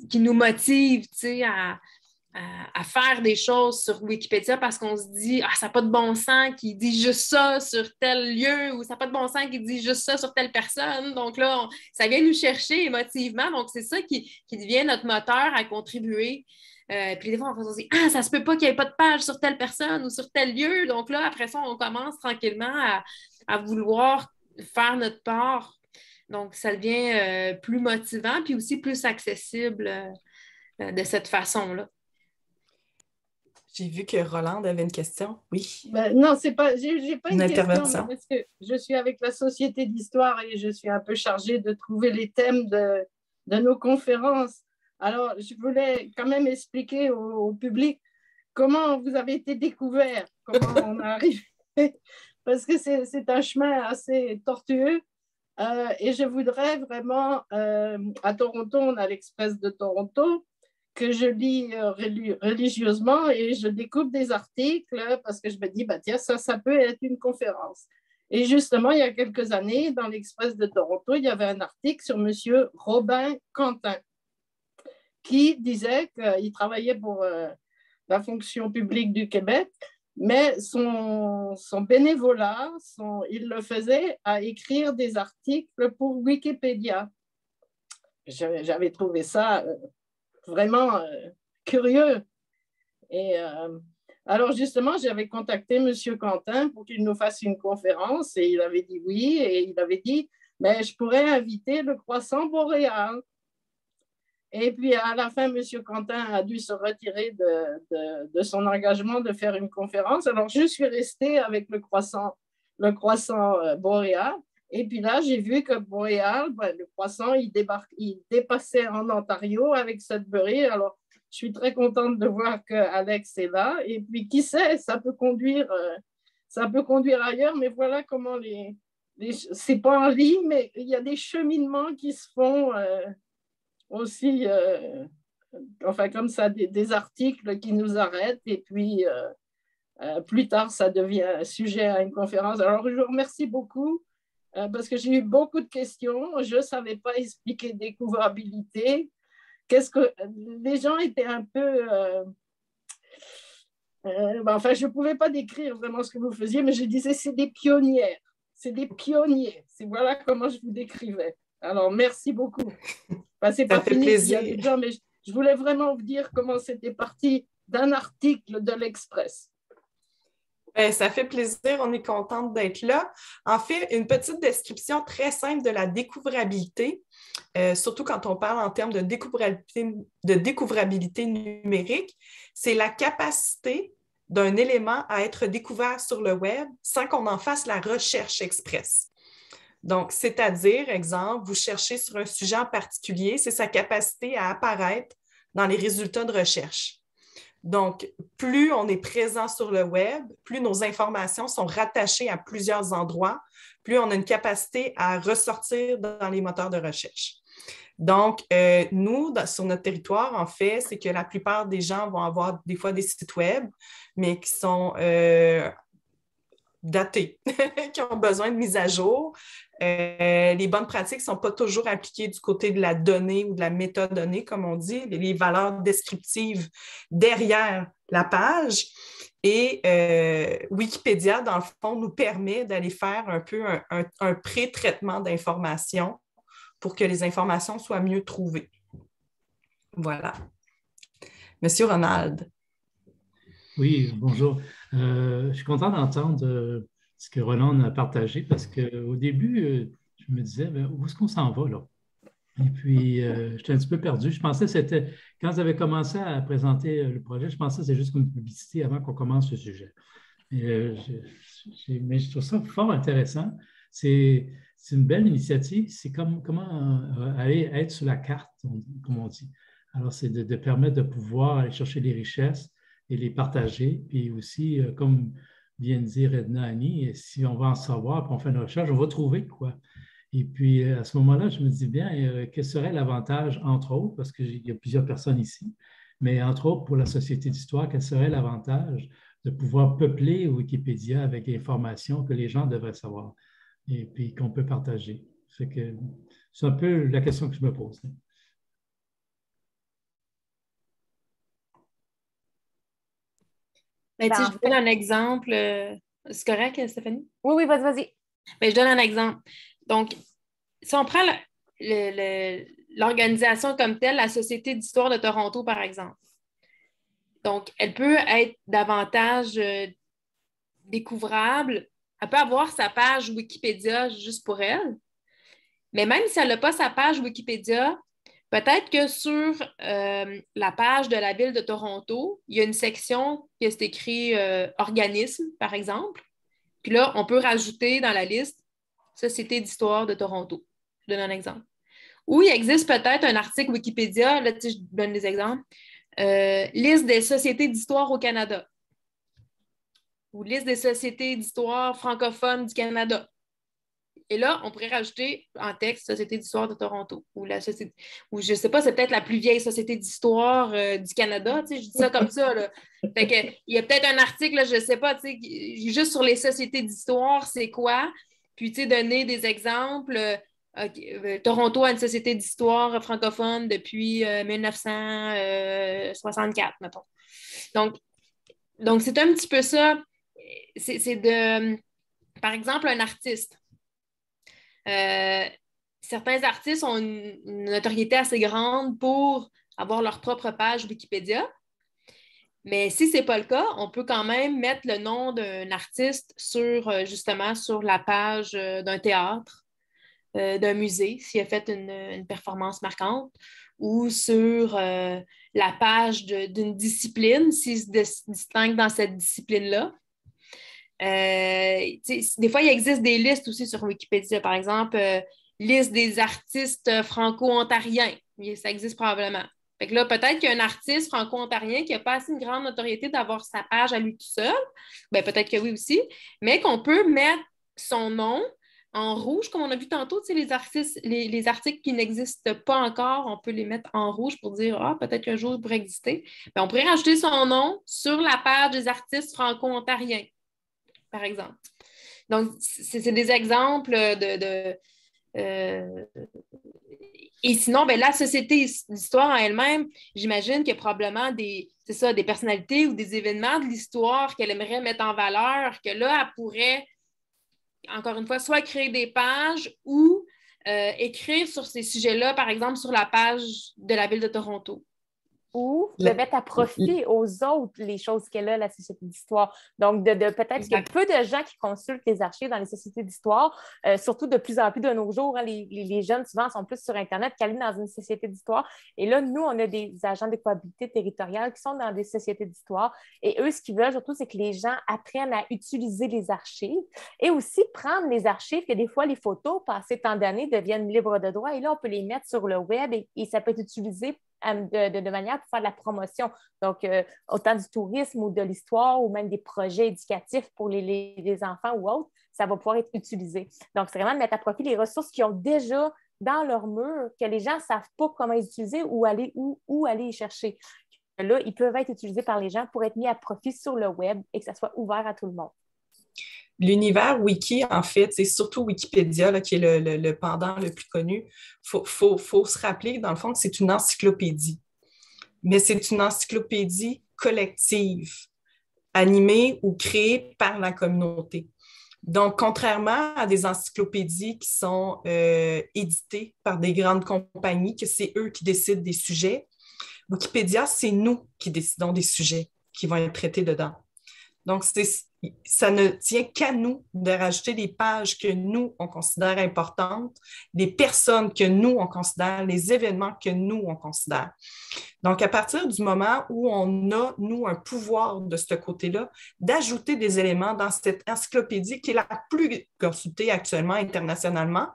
qui nous motive, tu sais, à faire des choses sur Wikipédia parce qu'on se dit « Ah, ça n'a pas de bon sens qui dit juste ça sur tel lieu » ou « Ça n'a pas de bon sens qui dit juste ça sur telle personne. » Donc là, ça vient nous chercher émotivement. Donc, c'est ça qui devient notre moteur à contribuer. Puis des fois, on se dit « Ah, ça se peut pas qu'il n'y ait pas de page sur telle personne ou sur tel lieu. » Donc là, après ça, on commence tranquillement à vouloir faire notre part. Donc, ça devient plus motivant, puis aussi plus accessible de cette façon-là. J'ai vu que Rolande avait une question. Oui. Non, c'est pas, j'ai pas une question, intervention. parce que je suis avec la Société d'histoire et je suis un peu chargée de trouver les thèmes de nos conférences. Alors, je voulais quand même expliquer au public comment vous avez été découvert, comment on est arrivé, parce que c'est un chemin assez tortueux. Et je voudrais vraiment, à Toronto, on a l'Express de Toronto, que je lis religieusement et je découpe des articles parce que je me dis, bah, tiens, ça peut être une conférence. Et justement, il y a quelques années, dans l'Express de Toronto, il y avait un article sur M. Robin Quentin qui disait qu'il travaillait pour la fonction publique du Québec, mais son bénévolat, il le faisait à écrire des articles pour Wikipédia. J'avais trouvé ça vraiment curieux. Et alors, justement, j'avais contacté M. Quentin pour qu'il nous fasse une conférence et il avait dit oui. Et il avait dit, mais je pourrais inviter le Croissant boréal. Et puis, à la fin, M. Quentin a dû se retirer de son engagement de faire une conférence. Alors, je suis restée avec le Croissant boréal. Et puis là, j'ai vu que Boréal, le croissant, il dépassait en Ontario avec Sudbury. Alors, je suis très contente de voir qu'Alex est là. Et puis, qui sait, ça peut conduire ailleurs. Mais voilà comment c'est pas en ligne, mais il y a des cheminements qui se font aussi, enfin comme ça, des articles qui nous arrêtent. Et puis, plus tard, ça devient sujet à une conférence. Alors, je vous remercie beaucoup. Parce que j'ai eu beaucoup de questions. Je ne savais pas expliquer découvrabilité. Les gens étaient un peu... enfin, je ne pouvais pas décrire vraiment ce que vous faisiez, mais je disais c'est des pionnières. C'est des pionniers. Voilà comment je vous décrivais. Alors, merci beaucoup. Enfin, c'est pas fini. Il y a des gens, mais je voulais vraiment vous dire comment c'était parti d'un article de l'Express. Bien, ça fait plaisir, on est contente d'être là. En fait, une petite description très simple de la découvrabilité, surtout quand on parle en termes de découvrabilité numérique, c'est la capacité d'un élément à être découvert sur le web sans qu'on en fasse la recherche express. Donc, c'est-à-dire, exemple, vous cherchez sur un sujet en particulier, c'est sa capacité à apparaître dans les résultats de recherche. Donc, plus on est présent sur le web, plus nos informations sont rattachées à plusieurs endroits, plus on a une capacité à ressortir dans les moteurs de recherche. Donc, nous, sur notre territoire, en fait, c'est que la plupart des gens vont avoir des fois des sites web, mais qui sont datés, qui ont besoin de mise à jour. Les bonnes pratiques ne sont pas toujours appliquées du côté de la donnée ou de la métadonnée, comme on dit, les valeurs descriptives derrière la page. Et Wikipédia, dans le fond, nous permet d'aller faire un peu un pré-traitement d'informations pour que les informations soient mieux trouvées. Voilà. Monsieur Ronald. Oui, bonjour. Je suis content d'entendre ce que Roland a partagé parce qu'au début, je me disais, où est-ce qu'on s'en va là? Et puis, j'étais un petit peu perdu. Je pensais que c'était, quand vous avez commencé à présenter le projet, je pensais que c'était juste une publicité avant qu'on commence le sujet. Mais je trouve ça fort intéressant. C'est une belle initiative. C'est comment aller être sur la carte, comme on dit. Alors, c'est de permettre de pouvoir aller chercher les richesses et les partager. Puis aussi, comme vient de dire Edna Annie, si on va en savoir, puis on fait une recherche, on va trouver quoi. Et puis, à ce moment-là, je me dis bien, quel serait l'avantage, entre autres, parce qu'il y a plusieurs personnes ici, mais entre autres, pour la Société d'histoire, quel serait l'avantage de pouvoir peupler Wikipédia avec des informations que les gens devraient savoir et puis qu'on peut partager. C'est un peu la question que je me pose. Ben, je donne un exemple. C'est correct, Stéphanie? Oui, vas-y. Ben, je donne un exemple. Donc, si on prend l'organisation comme telle, la Société d'histoire de Toronto, par exemple. Donc, elle peut être davantage découvrable elle peut avoir sa page Wikipédia juste pour elle. Mais même si elle n'a pas sa page Wikipédia, peut-être que sur la page de la Ville de Toronto, il y a une section qui est écrit organisme, par exemple. Puis là, on peut rajouter dans la liste Société d'histoire de Toronto. Je donne un exemple. Ou il existe peut-être un article Wikipédia, là, je donne des exemples, liste des sociétés d'histoire au Canada. Ou liste des sociétés d'histoire francophones du Canada. Et là, on pourrait rajouter en texte Société d'histoire de Toronto. Ou je ne sais pas, c'est peut-être la plus vieille société d'histoire du Canada. Je dis ça comme ça. Là. Fait que, il y a peut-être un article, là, je ne sais pas, juste sur les sociétés d'histoire, c'est quoi? Puis donner des exemples. Toronto a une société d'histoire francophone depuis 1964, mettons. Donc, c'est un petit peu ça. C'est de, par exemple, un artiste. Certains artistes ont une notoriété assez grande pour avoir leur propre page Wikipédia. Mais si ce n'est pas le cas, on peut quand même mettre le nom d'un artiste justement sur la page d'un théâtre, d'un musée, s'il a fait une performance marquante, ou sur la page d'une discipline, s'il se distingue dans cette discipline-là. Des fois, il existe des listes aussi sur Wikipédia, par exemple, liste des artistes franco-ontariens. Ça existe probablement. Fait que là, peut-être qu'il y a un artiste franco-ontarien qui n'a pas assez une grande notoriété d'avoir sa page à lui tout seul. Bien, peut-être que oui aussi, mais qu'on peut mettre son nom en rouge, comme on a vu tantôt, les articles qui n'existent pas encore, on peut les mettre en rouge pour dire peut-être qu'un jour il pourrait exister. Bien, on pourrait rajouter son nom sur la page des artistes franco-ontariens, par exemple. Donc, c'est des exemples Et sinon, la société d'histoire en elle-même, j'imagine qu'il y a probablement des personnalités ou des événements de l'histoire qu'elle aimerait mettre en valeur, que là, elle pourrait, encore une fois, soit créer des pages ou écrire sur ces sujets-là, par exemple, sur la page de la Ville de Toronto. Ou de mettre à profit aux autres les choses qu'elle a, la Société d'histoire. Donc, peut-être qu'il y a peu de gens qui consultent les archives dans les sociétés d'histoire, surtout de plus en plus de nos jours. Hein, les jeunes, souvent, sont plus sur Internet qu'aller dans une société d'histoire. Et là, nous, on a des agents d'équité territoriale qui sont dans des sociétés d'histoire. Et eux, ce qu'ils veulent surtout, c'est que les gens apprennent à utiliser les archives et aussi prendre les archives, que des fois, les photos, passées tant d'années, deviennent libres de droit. Et là, on peut les mettre sur le web et ça peut être utilisé de manière pour faire de la promotion. Donc, autant du tourisme ou de l'histoire ou même des projets éducatifs pour les enfants ou autres, ça va pouvoir être utilisé. Donc, c'est vraiment de mettre à profit les ressources qu'ils ont déjà dans leur mur, que les gens ne savent pas comment les utiliser ou où aller y chercher. Là, ils peuvent être utilisés par les gens pour être mis à profit sur le web et que ça soit ouvert à tout le monde. L'univers wiki, en fait, c'est surtout Wikipédia là, qui est le pendant le plus connu. Faut se rappeler, dans le fond, que c'est une encyclopédie. Mais c'est une encyclopédie collective, animée ou créée par la communauté. Donc, contrairement à des encyclopédies qui sont éditées par des grandes compagnies, que c'est eux qui décident des sujets, Wikipédia, c'est nous qui décidons des sujets qui vont être traités dedans. Donc, ça ne tient qu'à nous de rajouter des pages que nous, on considère importantes, des personnes que nous, on considère, les événements que nous, on considère. Donc, à partir du moment où on a, nous, un pouvoir de ce côté-là, d'ajouter des éléments dans cette encyclopédie qui est la plus consultée actuellement internationalement,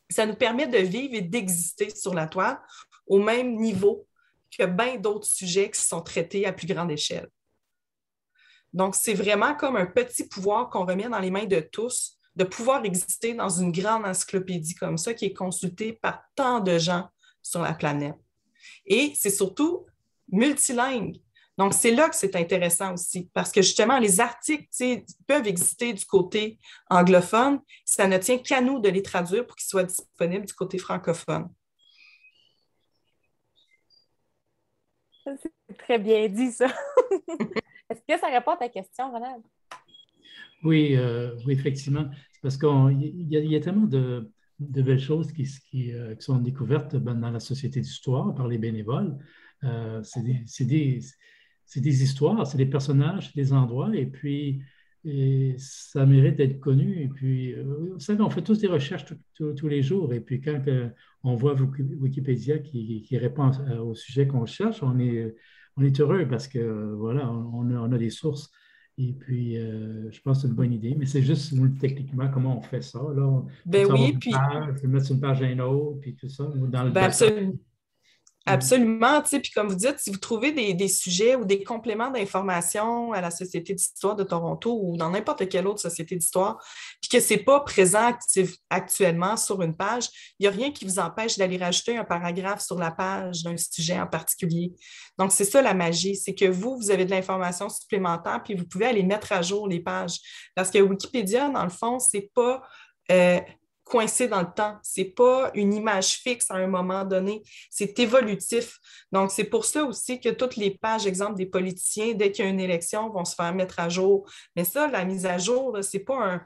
ça nous permet de vivre et d'exister sur la toile au même niveau que bien d'autres sujets qui sont traités à plus grande échelle. Donc, c'est vraiment comme un petit pouvoir qu'on remet dans les mains de tous, de pouvoir exister dans une grande encyclopédie comme ça qui est consultée par tant de gens sur la planète. Et c'est surtout multilingue. Donc, c'est là que c'est intéressant aussi, parce que justement, les articles peuvent exister du côté anglophone, ça ne tient qu'à nous de les traduire pour qu'ils soient disponibles du côté francophone. C'est très bien dit, ça. Est-ce que ça répond à ta question, Ronald? Oui, effectivement. C'est parce qu'il y a tellement de belles choses qui sont découvertes dans la Société d'histoire par les bénévoles. C'est des histoires, c'est des personnages, c'est des endroits. Et puis, et ça mérite d'être connu. Et puis, vous savez, on fait tous des recherches tous les jours. Et puis, quand on voit Wikipédia qui répond au sujet qu'on cherche, on est heureux parce que, voilà, on a des sources. Et puis, je pense que c'est une bonne idée, mais c'est juste techniquement comment on fait ça. Là. Ben Faut avoir oui, une puis page, mettre sur une page un autre, puis tout ça, ou dans le ben dossier. absolument. Absolument, tu sais, puis comme vous dites, si vous trouvez des sujets ou des compléments d'information à la Société d'histoire de Toronto ou dans n'importe quelle autre société d'histoire, puis que ce n'est pas présent actuellement sur une page, il n'y a rien qui vous empêche d'aller rajouter un paragraphe sur la page d'un sujet en particulier. Donc, c'est ça la magie, c'est que vous avez de l'information supplémentaire, puis vous pouvez aller mettre à jour les pages. Parce que Wikipédia, dans le fond, c'est pas coincé dans le temps. Ce n'est pas une image fixe à un moment donné. C'est évolutif. Donc, c'est pour ça aussi que toutes les pages, exemple des politiciens, dès qu'il y a une élection, vont se faire mettre à jour. Mais ça, la mise à jour, ce n'est pas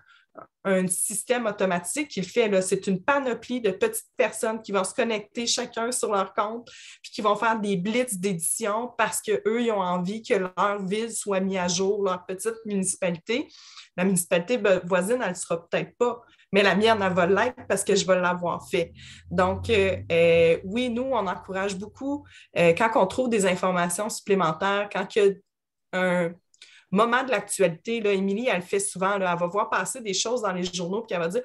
un système automatique qui le fait. Là. C'est une panoplie de petites personnes qui vont se connecter chacun sur leur compte puis qui vont faire des blitz d'édition parce qu'eux, ils ont envie que leur ville soit mise à jour, leur petite municipalité. La municipalité voisine, elle ne le sera peut-être pas, mais la mienne, elle va l'être parce que je vais l'avoir fait. Donc, oui, nous, on encourage beaucoup quand on trouve des informations supplémentaires, quand il y a un moment de l'actualité, là, Émilie, elle le fait souvent, là, elle va voir passer des choses dans les journaux puis elle va dire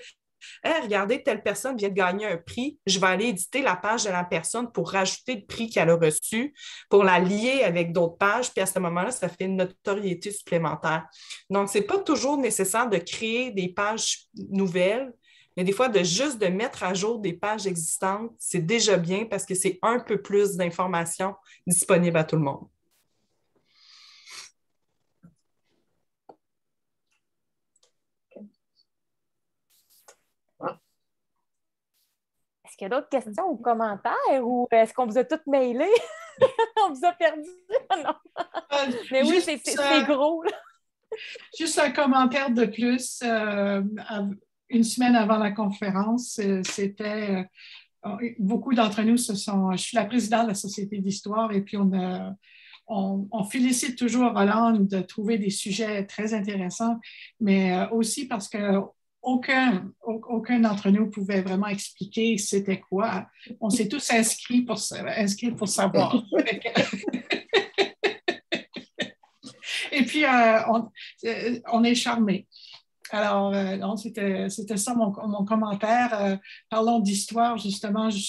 hey, regardez, telle personne vient de gagner un prix, je vais aller éditer la page de la personne pour rajouter le prix qu'elle a reçu, pour la lier avec d'autres pages, puis à ce moment-là, ça fait une notoriété supplémentaire. Donc, ce n'est pas toujours nécessaire de créer des pages nouvelles, mais des fois, juste de mettre à jour des pages existantes, c'est déjà bien parce que c'est un peu plus d'informations disponibles à tout le monde. Est-ce qu'il y a d'autres questions ou commentaires ou est-ce qu'on vous a toutes mailé? On vous a perdu? Non. Mais oui, c'est gros. Là. Juste un commentaire de plus. Une semaine avant la conférence, c'était... beaucoup d'entre nous je suis la présidente de la Société d'histoire et puis on félicite toujours Roland de trouver des sujets très intéressants, mais aussi parce que aucun d'entre nous pouvait vraiment expliquer c'était quoi. On s'est tous inscrits pour savoir. Et puis, on est charmés. Alors, c'était ça mon commentaire. Parlons d'histoire, justement, je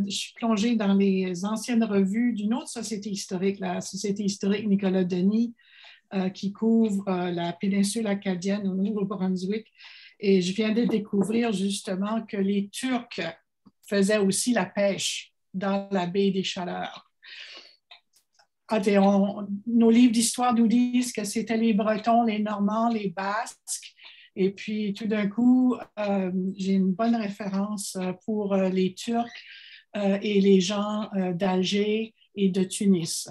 suis plongée dans les anciennes revues d'une autre société historique, la Société historique Nicolas Denis, qui couvre la péninsule acadienne au Nouveau-Brunswick. Et je viens de découvrir justement que les Turcs faisaient aussi la pêche dans la baie des Chaleurs. Nos livres d'histoire nous disent que c'était les Bretons, les Normands, les Basques. Et puis, tout d'un coup, j'ai une bonne référence pour les Turcs et les gens d'Alger et de Tunis.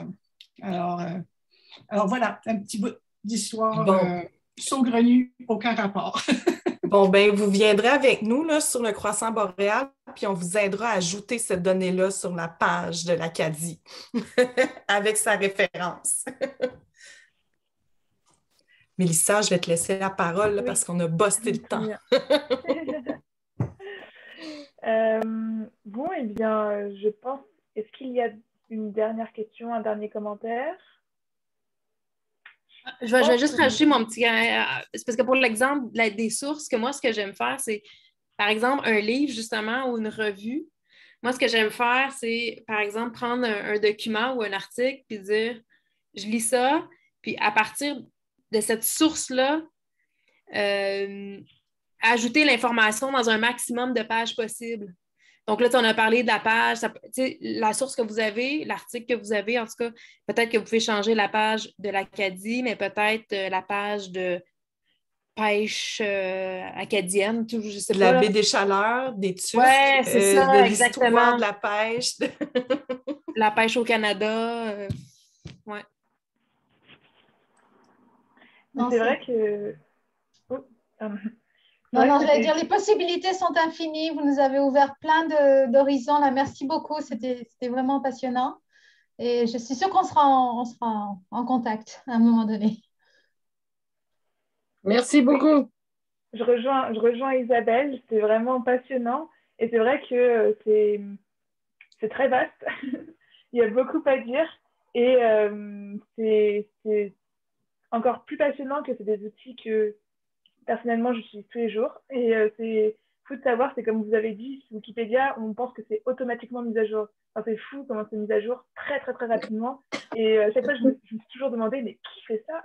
Alors voilà, un petit bout d'histoire saugrenue, aucun rapport. Bon, ben vous viendrez avec nous là, sur le croissant boréal, puis on vous aidera à ajouter cette donnée-là sur la page de l'Acadie avec sa référence. Mélissa, je vais te laisser la parole là, parce qu'on a bossé le temps. Bon, eh bien, je pense, est-ce qu'il y a une dernière question, un dernier commentaire? Je vais juste rajouter mon petit... C'est parce que pour l'exemple des sources, que moi, ce que j'aime faire, c'est, par exemple, un livre, justement, ou une revue. Moi, ce que j'aime faire, c'est, par exemple, prendre un document ou un article, puis dire, je lis ça, puis à partir de cette source-là, ajouter l'information dans un maximum de pages possible. Donc là, on a parlé de la page, la source que vous avez, l'article que vous avez, en tout cas, peut-être que vous pouvez changer la page de l'Acadie, mais peut-être la page de pêche acadienne, je sais de pas. La baie des Chaleurs, des Turcs, ouais, c'est ça, de exactement. l'histoire de la pêche. La pêche au Canada, ouais. C'est vrai que... Oh, Non, j'allais dire, les possibilités sont infinies. Vous nous avez ouvert plein d'horizons. Là, merci beaucoup. C'était vraiment passionnant. Et je suis sûre qu'on sera en contact à un moment donné. Merci beaucoup. Je rejoins Isabelle, c'est vraiment passionnant et c'est vrai que c'est très vaste. Il y a beaucoup à dire et c'est encore plus passionnant que c'est des outils que personnellement j'utilise tous les jours. Et c'est fou de savoir, c'est comme vous avez dit, Wikipédia, on pense que c'est automatiquement mis à jour. Enfin, c'est fou comment c'est mis à jour très très très rapidement. Et à chaque fois, je me suis toujours demandé, mais qui fait ça?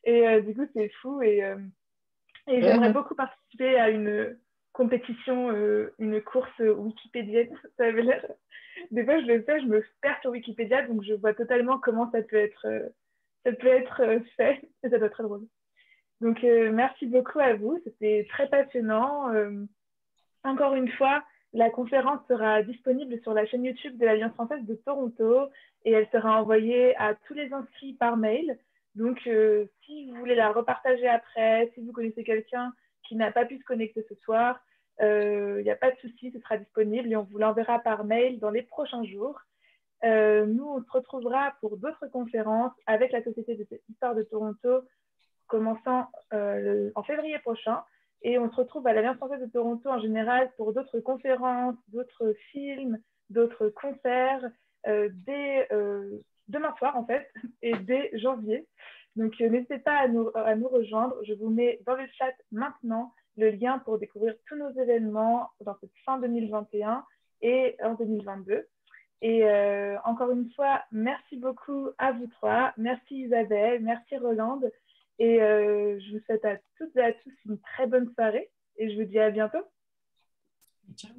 Et du coup, c'est fou. Et j'aimerais beaucoup participer à une compétition, une course Wikipédia. Ça avait l'air... Des fois, je le fais, je me perds sur Wikipédia, donc je vois totalement comment ça peut être fait. Et ça doit être très drôle. Donc, merci beaucoup à vous. C'était très passionnant. Encore une fois, la conférence sera disponible sur la chaîne YouTube de l'Alliance française de Toronto et elle sera envoyée à tous les inscrits par mail. Donc, si vous voulez la repartager après, si vous connaissez quelqu'un qui n'a pas pu se connecter ce soir, il n'y a pas de souci, ce sera disponible et on vous l'enverra par mail dans les prochains jours. Nous, on se retrouvera pour d'autres conférences avec la Société d'Histoire de Toronto, commençant en février prochain. Et on se retrouve à l'Alliance française de Toronto en général pour d'autres conférences, d'autres films, d'autres concerts dès demain soir en fait, et dès janvier. Donc n'hésitez pas à nous rejoindre. Je vous mets dans le chat maintenant le lien pour découvrir tous nos événements dans cette fin 2021 et en 2022. Et encore une fois, merci beaucoup à vous trois. Merci Isabelle, merci Rolande. Et je vous souhaite à toutes et à tous une très bonne soirée et je vous dis à bientôt. Ciao.